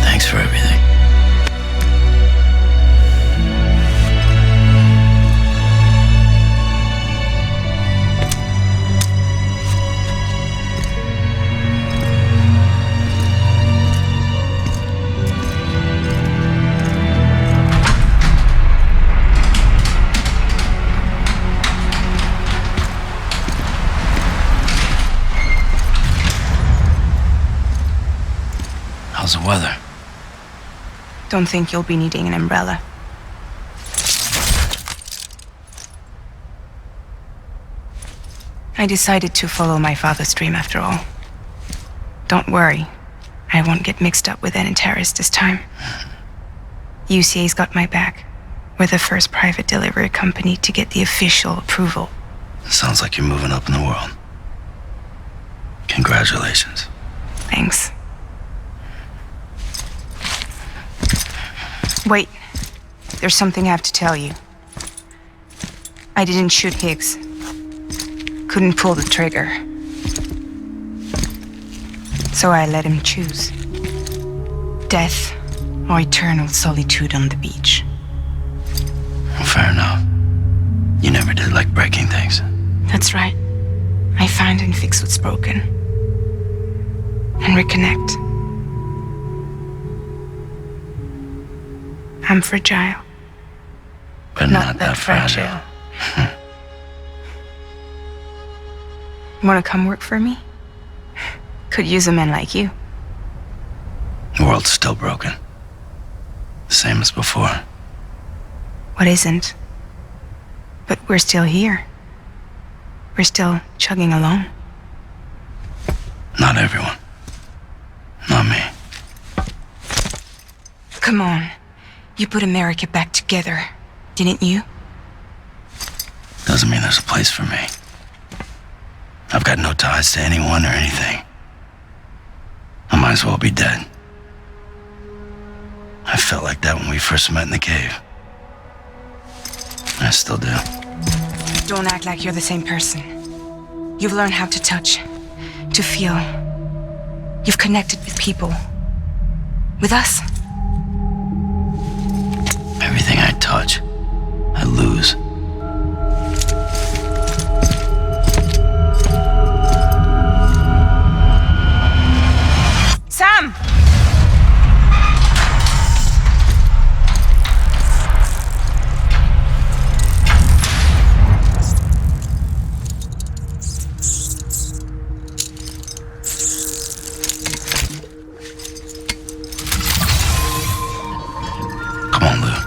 Thanks for everything. How's the weather? Don't think you'll be needing an umbrella. I decided to follow my father's dream after all. Don't worry, I won't get mixed up with any terrorists this time. UCA's got my back. We're the first private delivery company to get the official approval. Sounds like you're moving up in the world. Congratulations. Thanks. Wait, there's something I have to tell you. I didn't shoot Higgs. Couldn't pull the trigger. So I let him choose. Death or eternal solitude on the beach. Well, fair enough. You never did like breaking things. That's right. I find and fix what's broken. And reconnect. I'm fragile. But not that fragile. Want to come work for me? Could use a man like you. The world's still broken. Same as before. What isn't? But we're still here. We're still chugging along. Not everyone. Not me. Come on. You put America back together, didn't you? Doesn't mean there's a place for me. I've got no ties to anyone or anything. I might as well be dead. I felt like that when we first met in the cave. I still do. Don't act like you're the same person. You've learned how to touch, to feel. You've connected with people. With us. Everything I touch, I lose. Sam! Come on, Lou.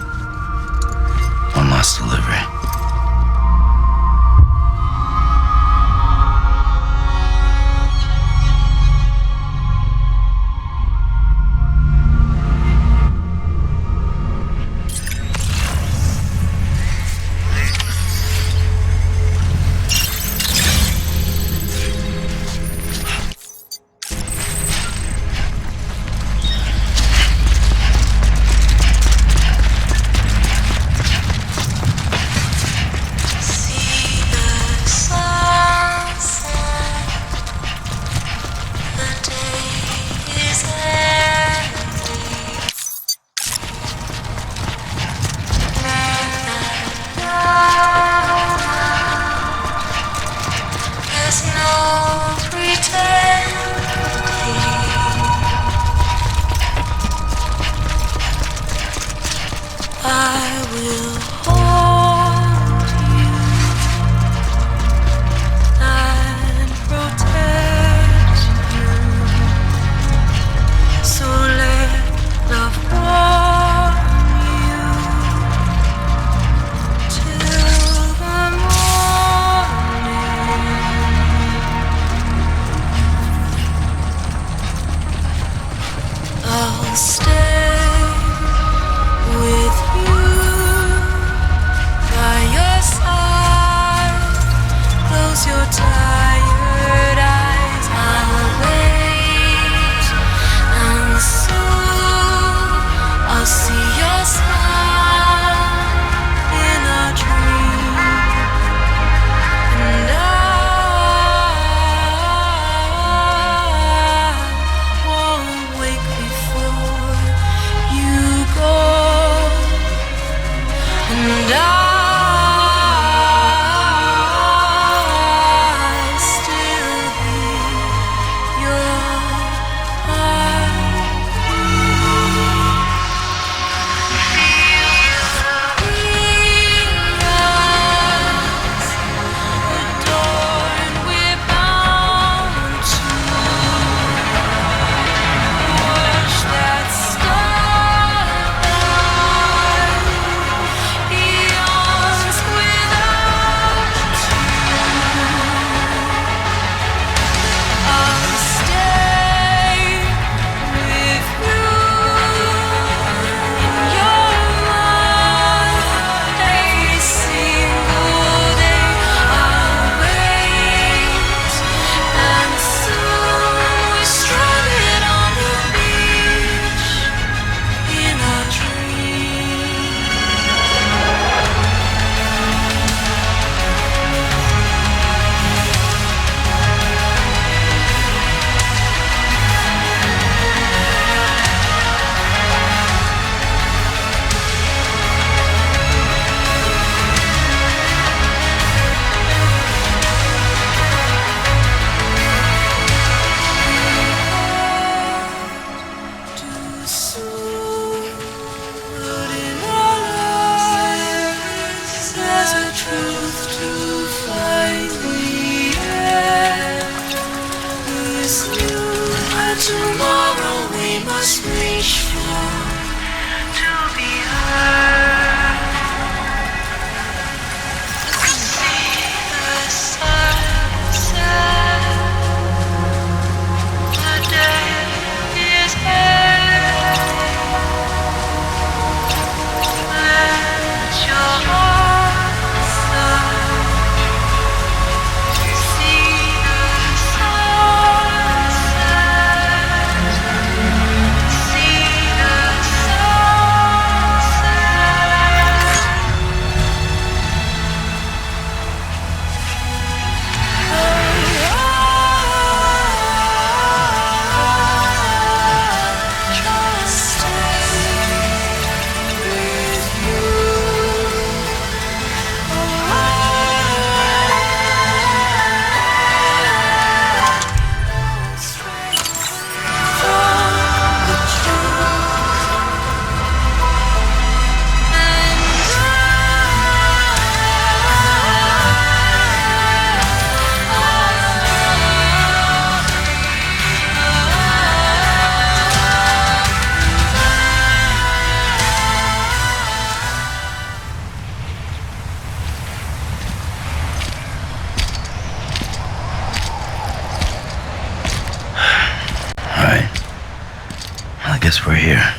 Guess we're here.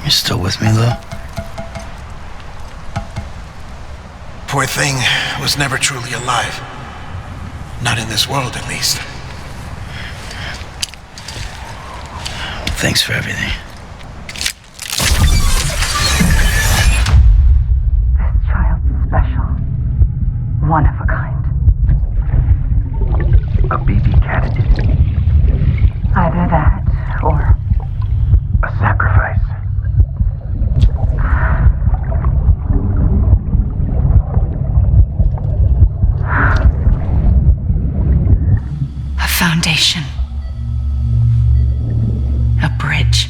You still with me, Lou? Poor thing was never truly alive. Not in this world, at least. Thanks for everything. This child's special. One of a kind. A baby candidate. Either that, or a sacrifice. A foundation. A bridge.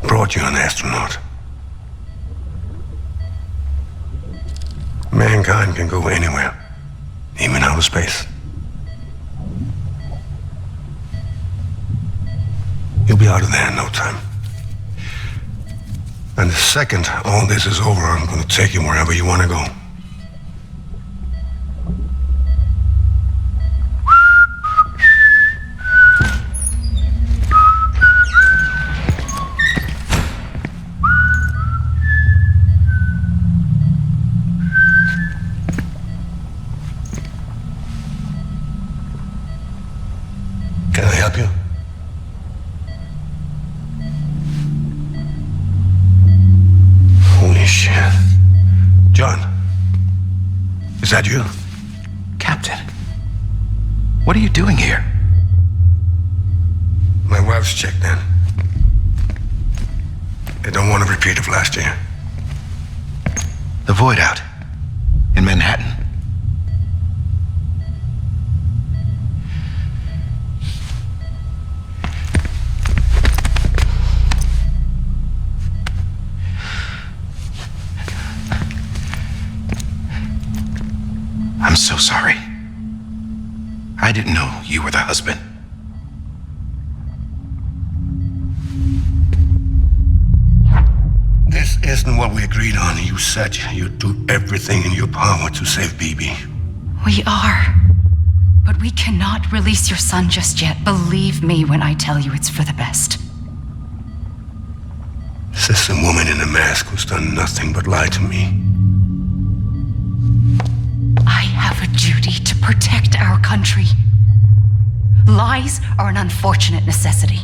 Brought you an astronaut. Mankind can go anywhere, even outer space. You'll be out of there in no time. And the second all this is over, I'm gonna take you wherever you wanna go. Can I help you? Holy shit. John, is that you? Captain, what are you doing here? My wife's checked in. I don't want a repeat of last year. The void out in Manhattan. I'm so sorry. I didn't know you were the husband. This isn't what we agreed on. You said you'd do everything in your power to save BB. We are. But we cannot release your son just yet. Believe me when I tell you it's for the best. This is a woman in a mask who's done nothing but lie to me. I have a duty to protect our country. Lies are an unfortunate necessity.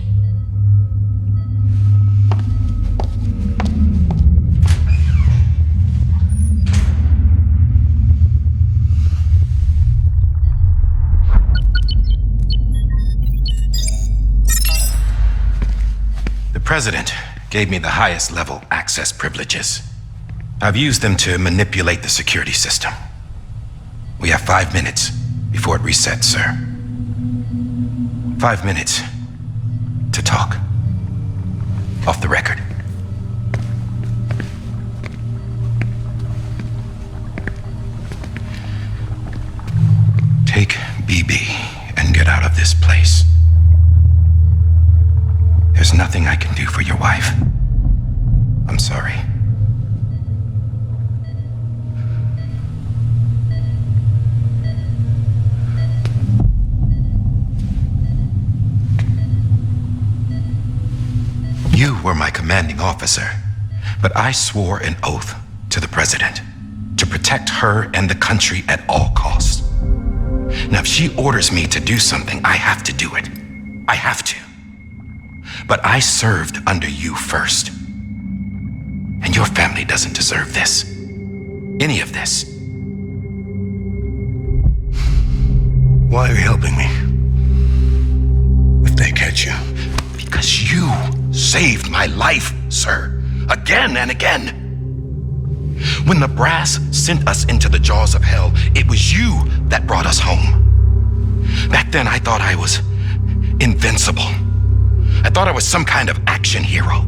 The President gave me the highest level access privileges. I've used them to manipulate the security system. We have 5 minutes before it resets, sir. 5 minutes to talk. Off the record. Take BB and get out of this place. There's nothing I can do for your wife. I'm sorry. You were my commanding officer, but I swore an oath to the President to protect her and the country at all costs. Now, if she orders me to do something, I have to do it. I have to. But I served under you first. And your family doesn't deserve this. Any of this. Why are you helping me? If they catch you. Because you saved my life, sir. Again and again. When the brass sent us into the jaws of hell, it was you that brought us home. Back then, I thought I was invincible. I thought I was some kind of action hero.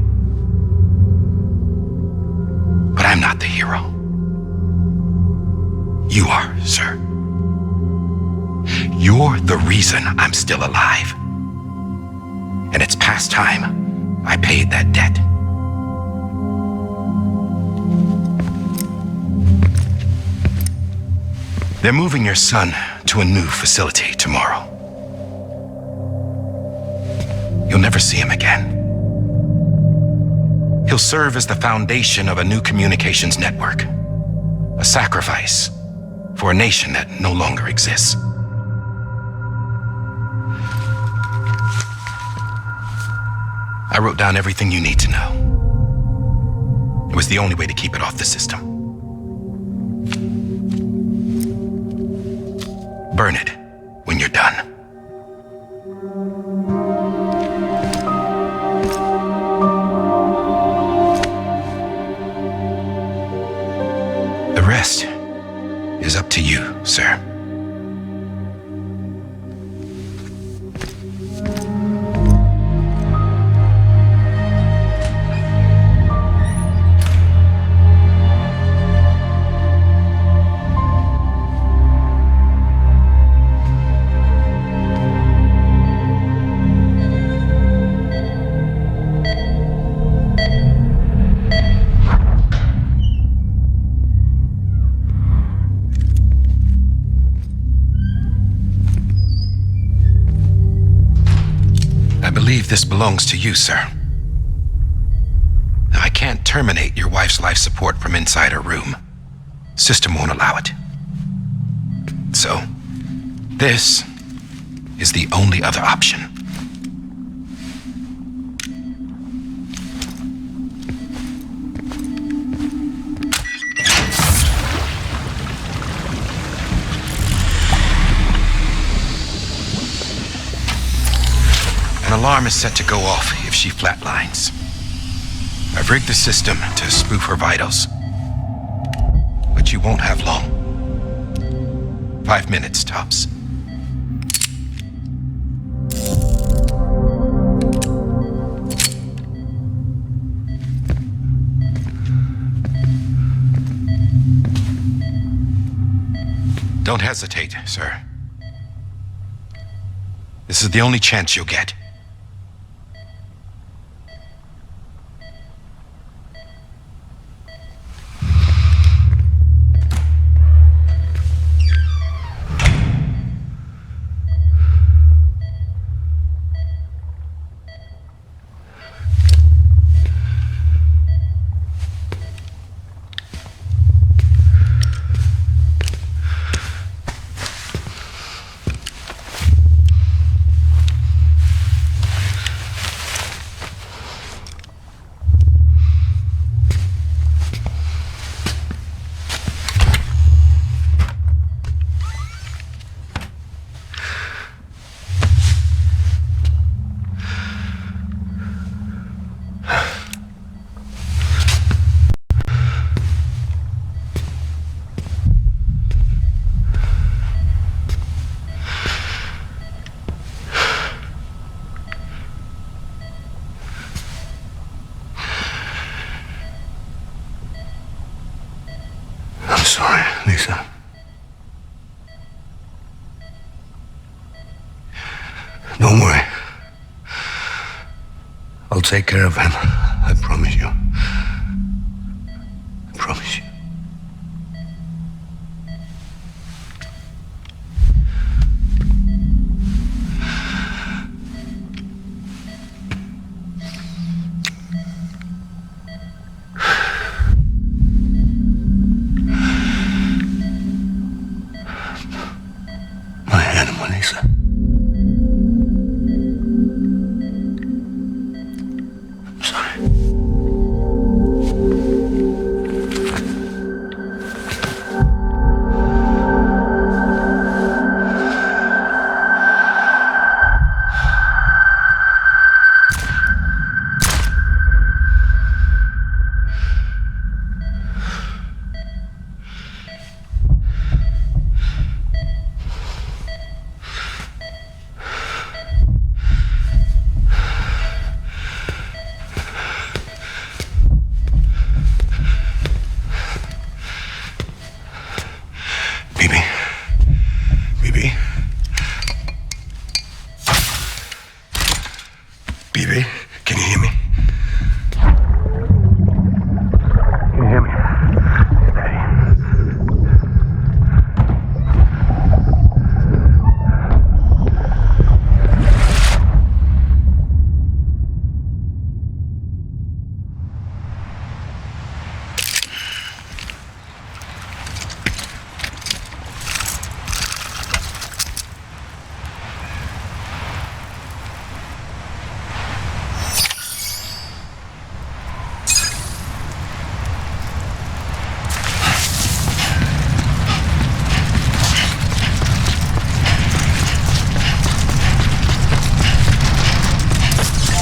But I'm not the hero. You are, sir. You're the reason I'm still alive. And it's past time I paid that debt. They're moving your son to a new facility tomorrow. You'll never see him again. He'll serve as the foundation of a new communications network. A sacrifice for a nation that no longer exists. I wrote down everything you need to know. It was the only way to keep it off the system. Burn it when you're done. The rest is up to you, sir. believe this belongs to you, sir. I can't terminate your wife's life support from inside her room. System won't allow it. So, this is the only other option. An alarm is set to go off if she flatlines. I've rigged the system to spoof her vitals. But you won't have long. 5 minutes tops. Don't hesitate, sir. This is the only chance you'll get. I'm sorry, Lisa. Don't worry. I'll take care of him. I promise you. I promise you. My animal, Lisa. I'm sorry. Bibi. Bibi. Bibi, can you hear me? Can you hear me? Steady.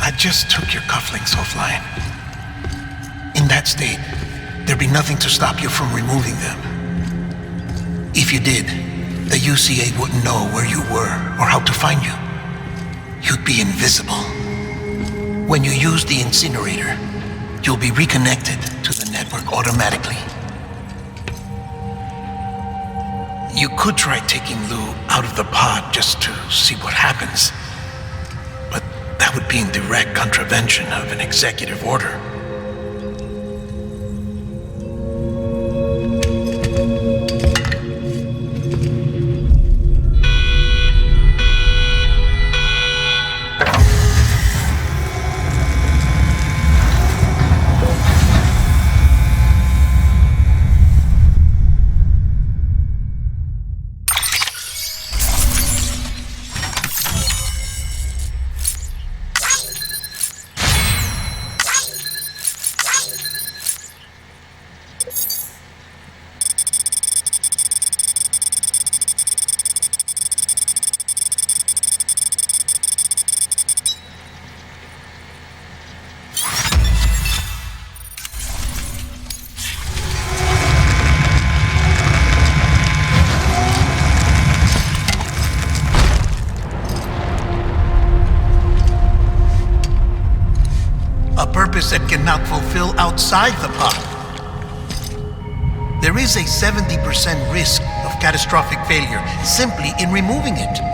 I just took your cufflinks offline. In that state, there'd be nothing to stop you from removing them. If you did, the UCA wouldn't know where you were or how to find you. You'd be invisible. When you use the incinerator, you'll be reconnected to the network automatically. You could try taking Lou out of the pod just to see what happens, but that That would be in direct contravention of an executive order. That cannot fulfill outside the pod. There is a 70% risk of catastrophic failure simply in removing it.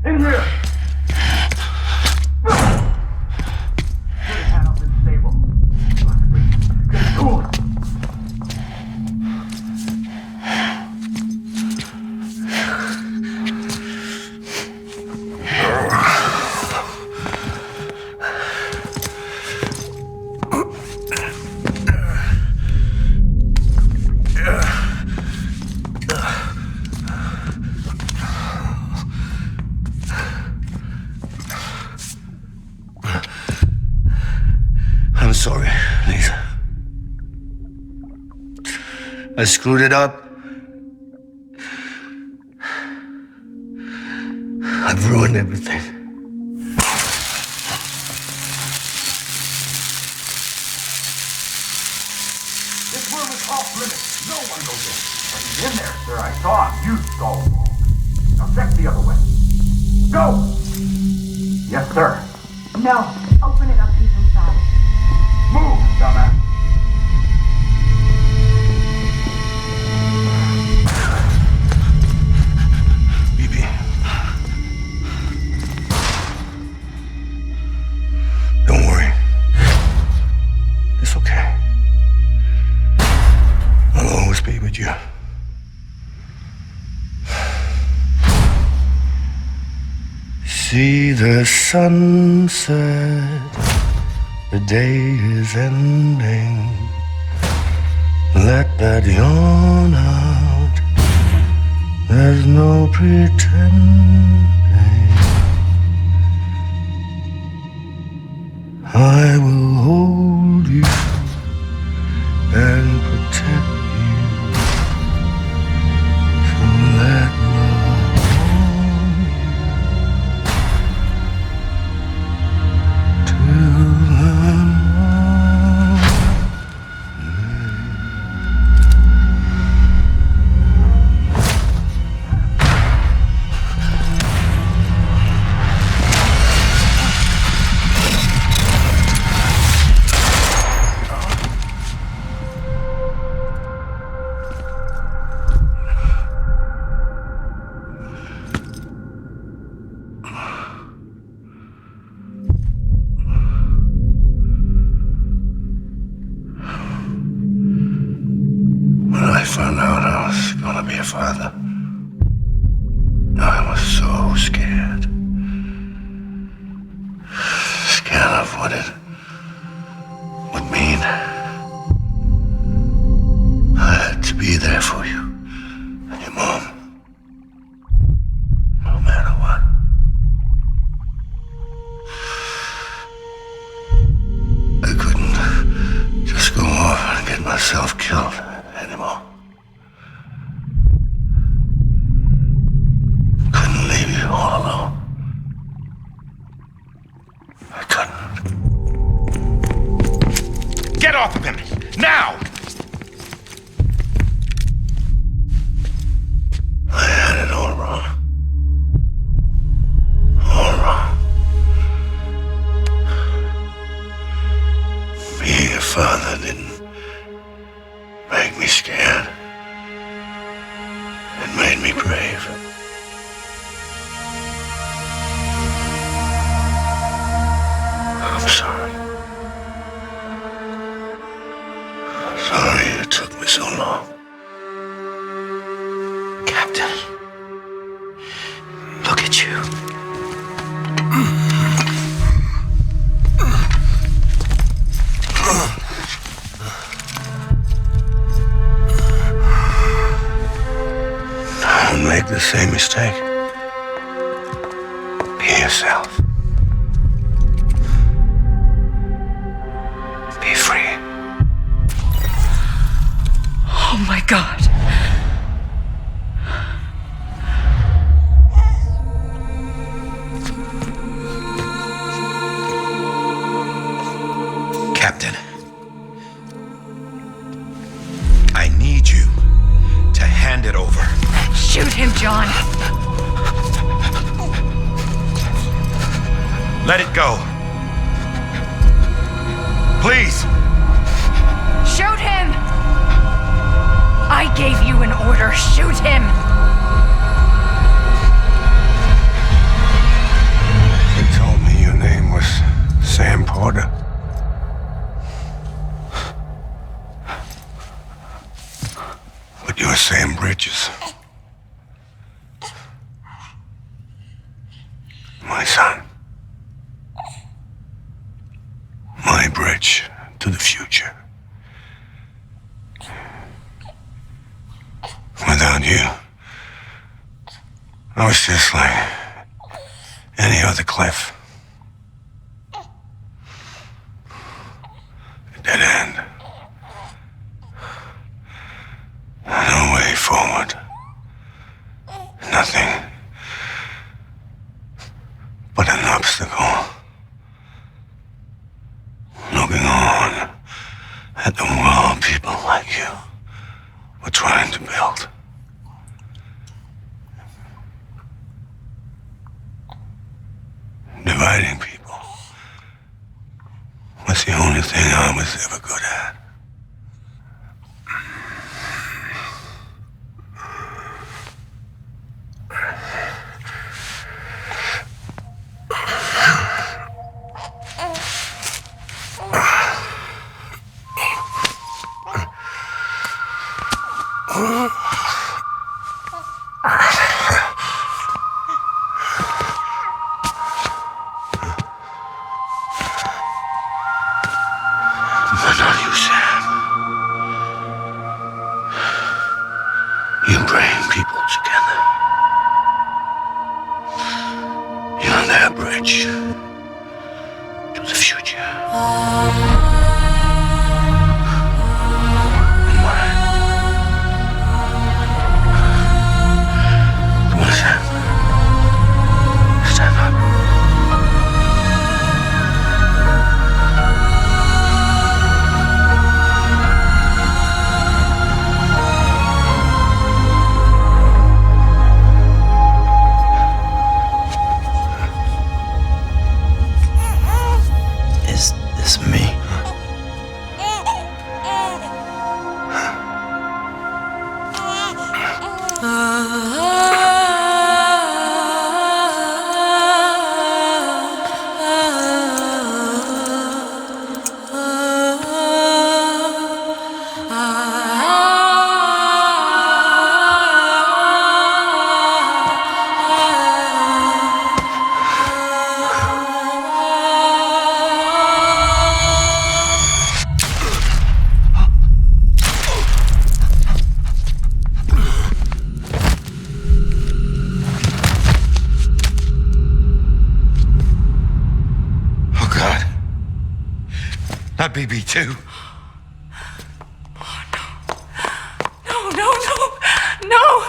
In here! Panel's unstable. Get cool. I'm sorry, Lisa. I screwed it up. I've ruined everything. This room is off limits. No one goes in. But he's in there, sir. I saw him. You stole him. Now check the other way. Go! Yes, sir. No. Open it up. He's inside. Move, dumbass. BB. Don't worry. It's okay. I'll always be with you. See the sunset. The day is ending. Let that yawn out. There's no pretending. I will hold you and protect you. So let love hold you till the When I found out I was gonna be a father, I was so scared. Scared of what it would mean. I had to be there for you and your mom, no matter what. I couldn't just go off and get myself killed anymore. Couldn't leave you all alone. I couldn't. Get off of him! Now! I had it all wrong. All wrong. Being a father didn't make me scared. It made me brave. I'm sorry. Sorry it took me so long. Captain, look at you. Don't make the same mistake. Be yourself. Be free. Oh my God. Captain, I need you to hand it over. Shoot him, John. Let it go. Please. Shoot him! I gave you an order. Shoot him! My son. My bridge to the future. Without you, I was just like any other cliff. A dead end. No way forward. Nothing but an obstacle. Looking on at the world people like you were trying to build. Dividing people was the only thing I was ever good at. But not you, Sam. You bring people together. You're their bridge to the future. And mine. Come on, Sam. Stand up. Is this me? Oh, God. Not BB2. No, no, no, no!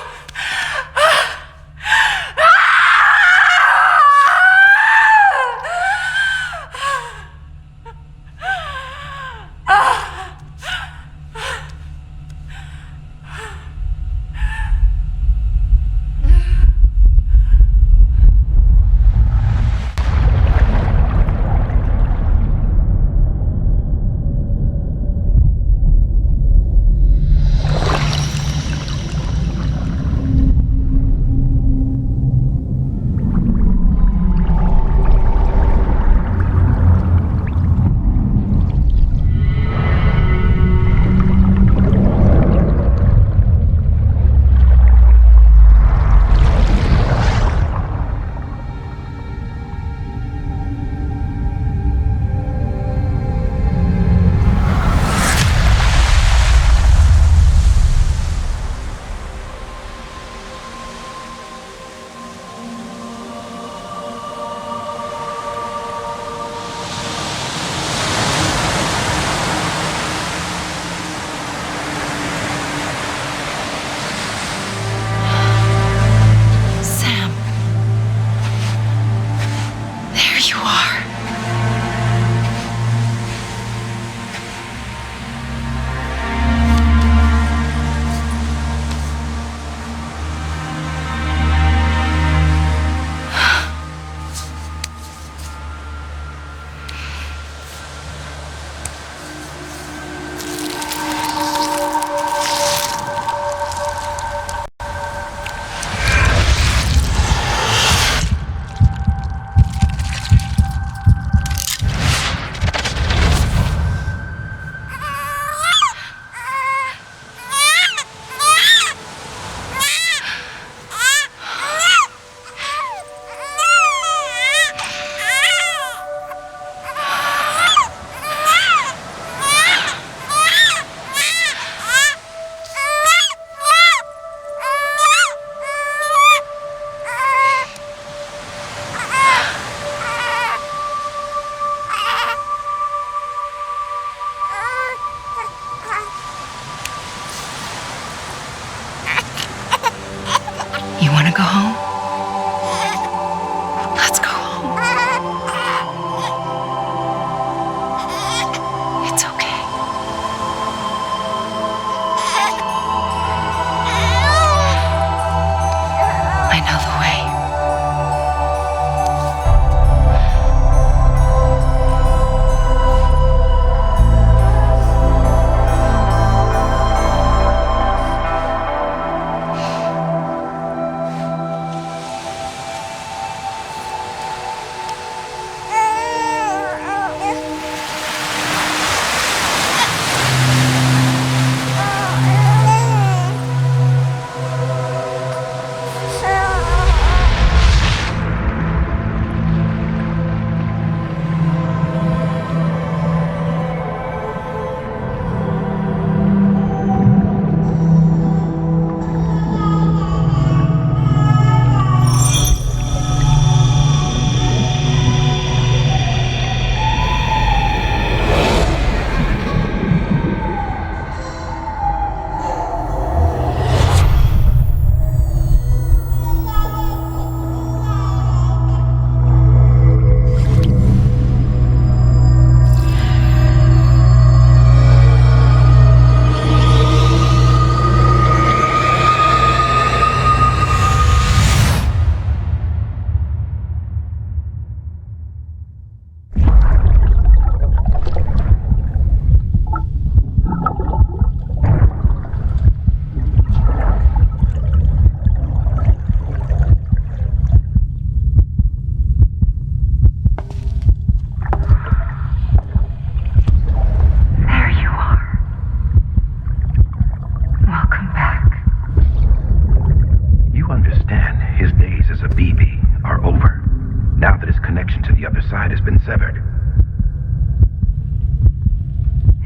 been severed.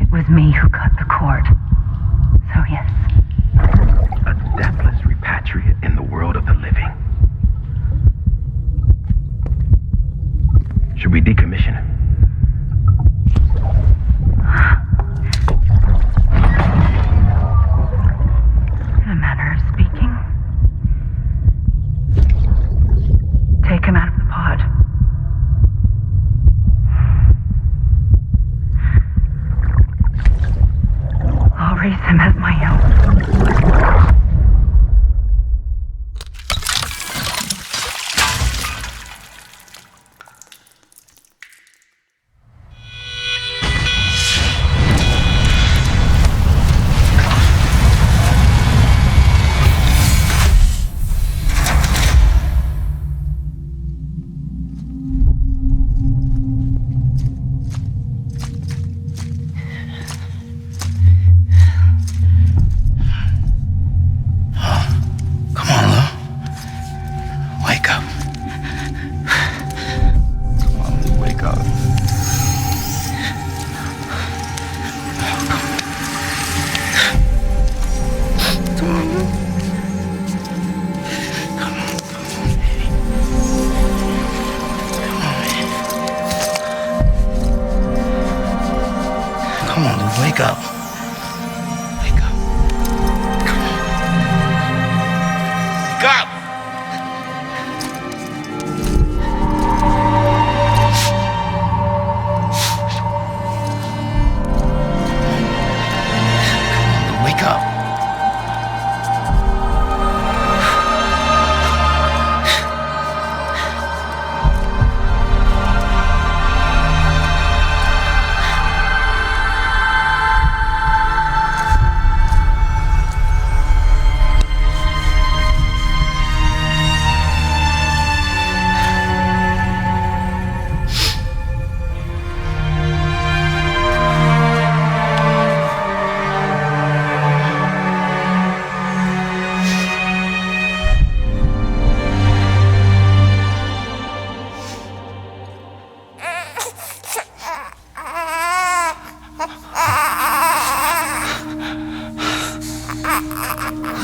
It was me who cut the cord. So yes. A deathless repatriate in the world of the living. Should we decommission it? In a manner of speaking. Take him out of the pod. I'll raise him as my own. Come on, Lou. Wake up. Come on, Lou, wake up. Come on, Lou. Come on, baby. Come on, Lou, wake up. Wake up. Come on. Wake up! Wake up.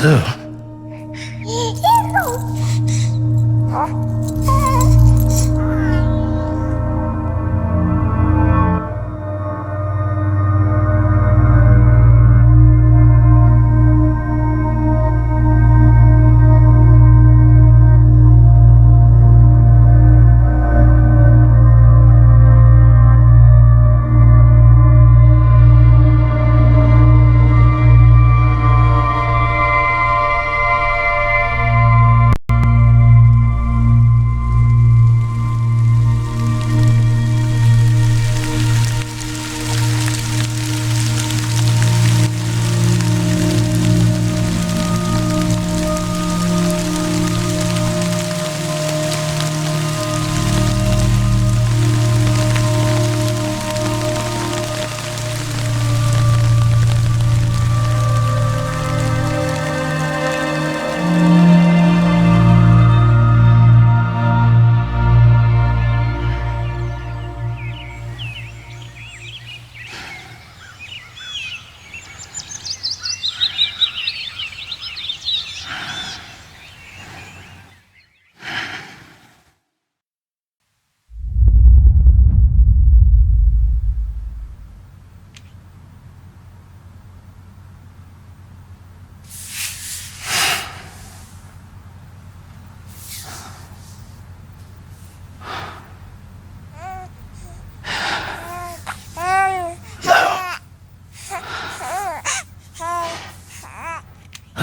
Lou.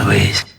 Louise.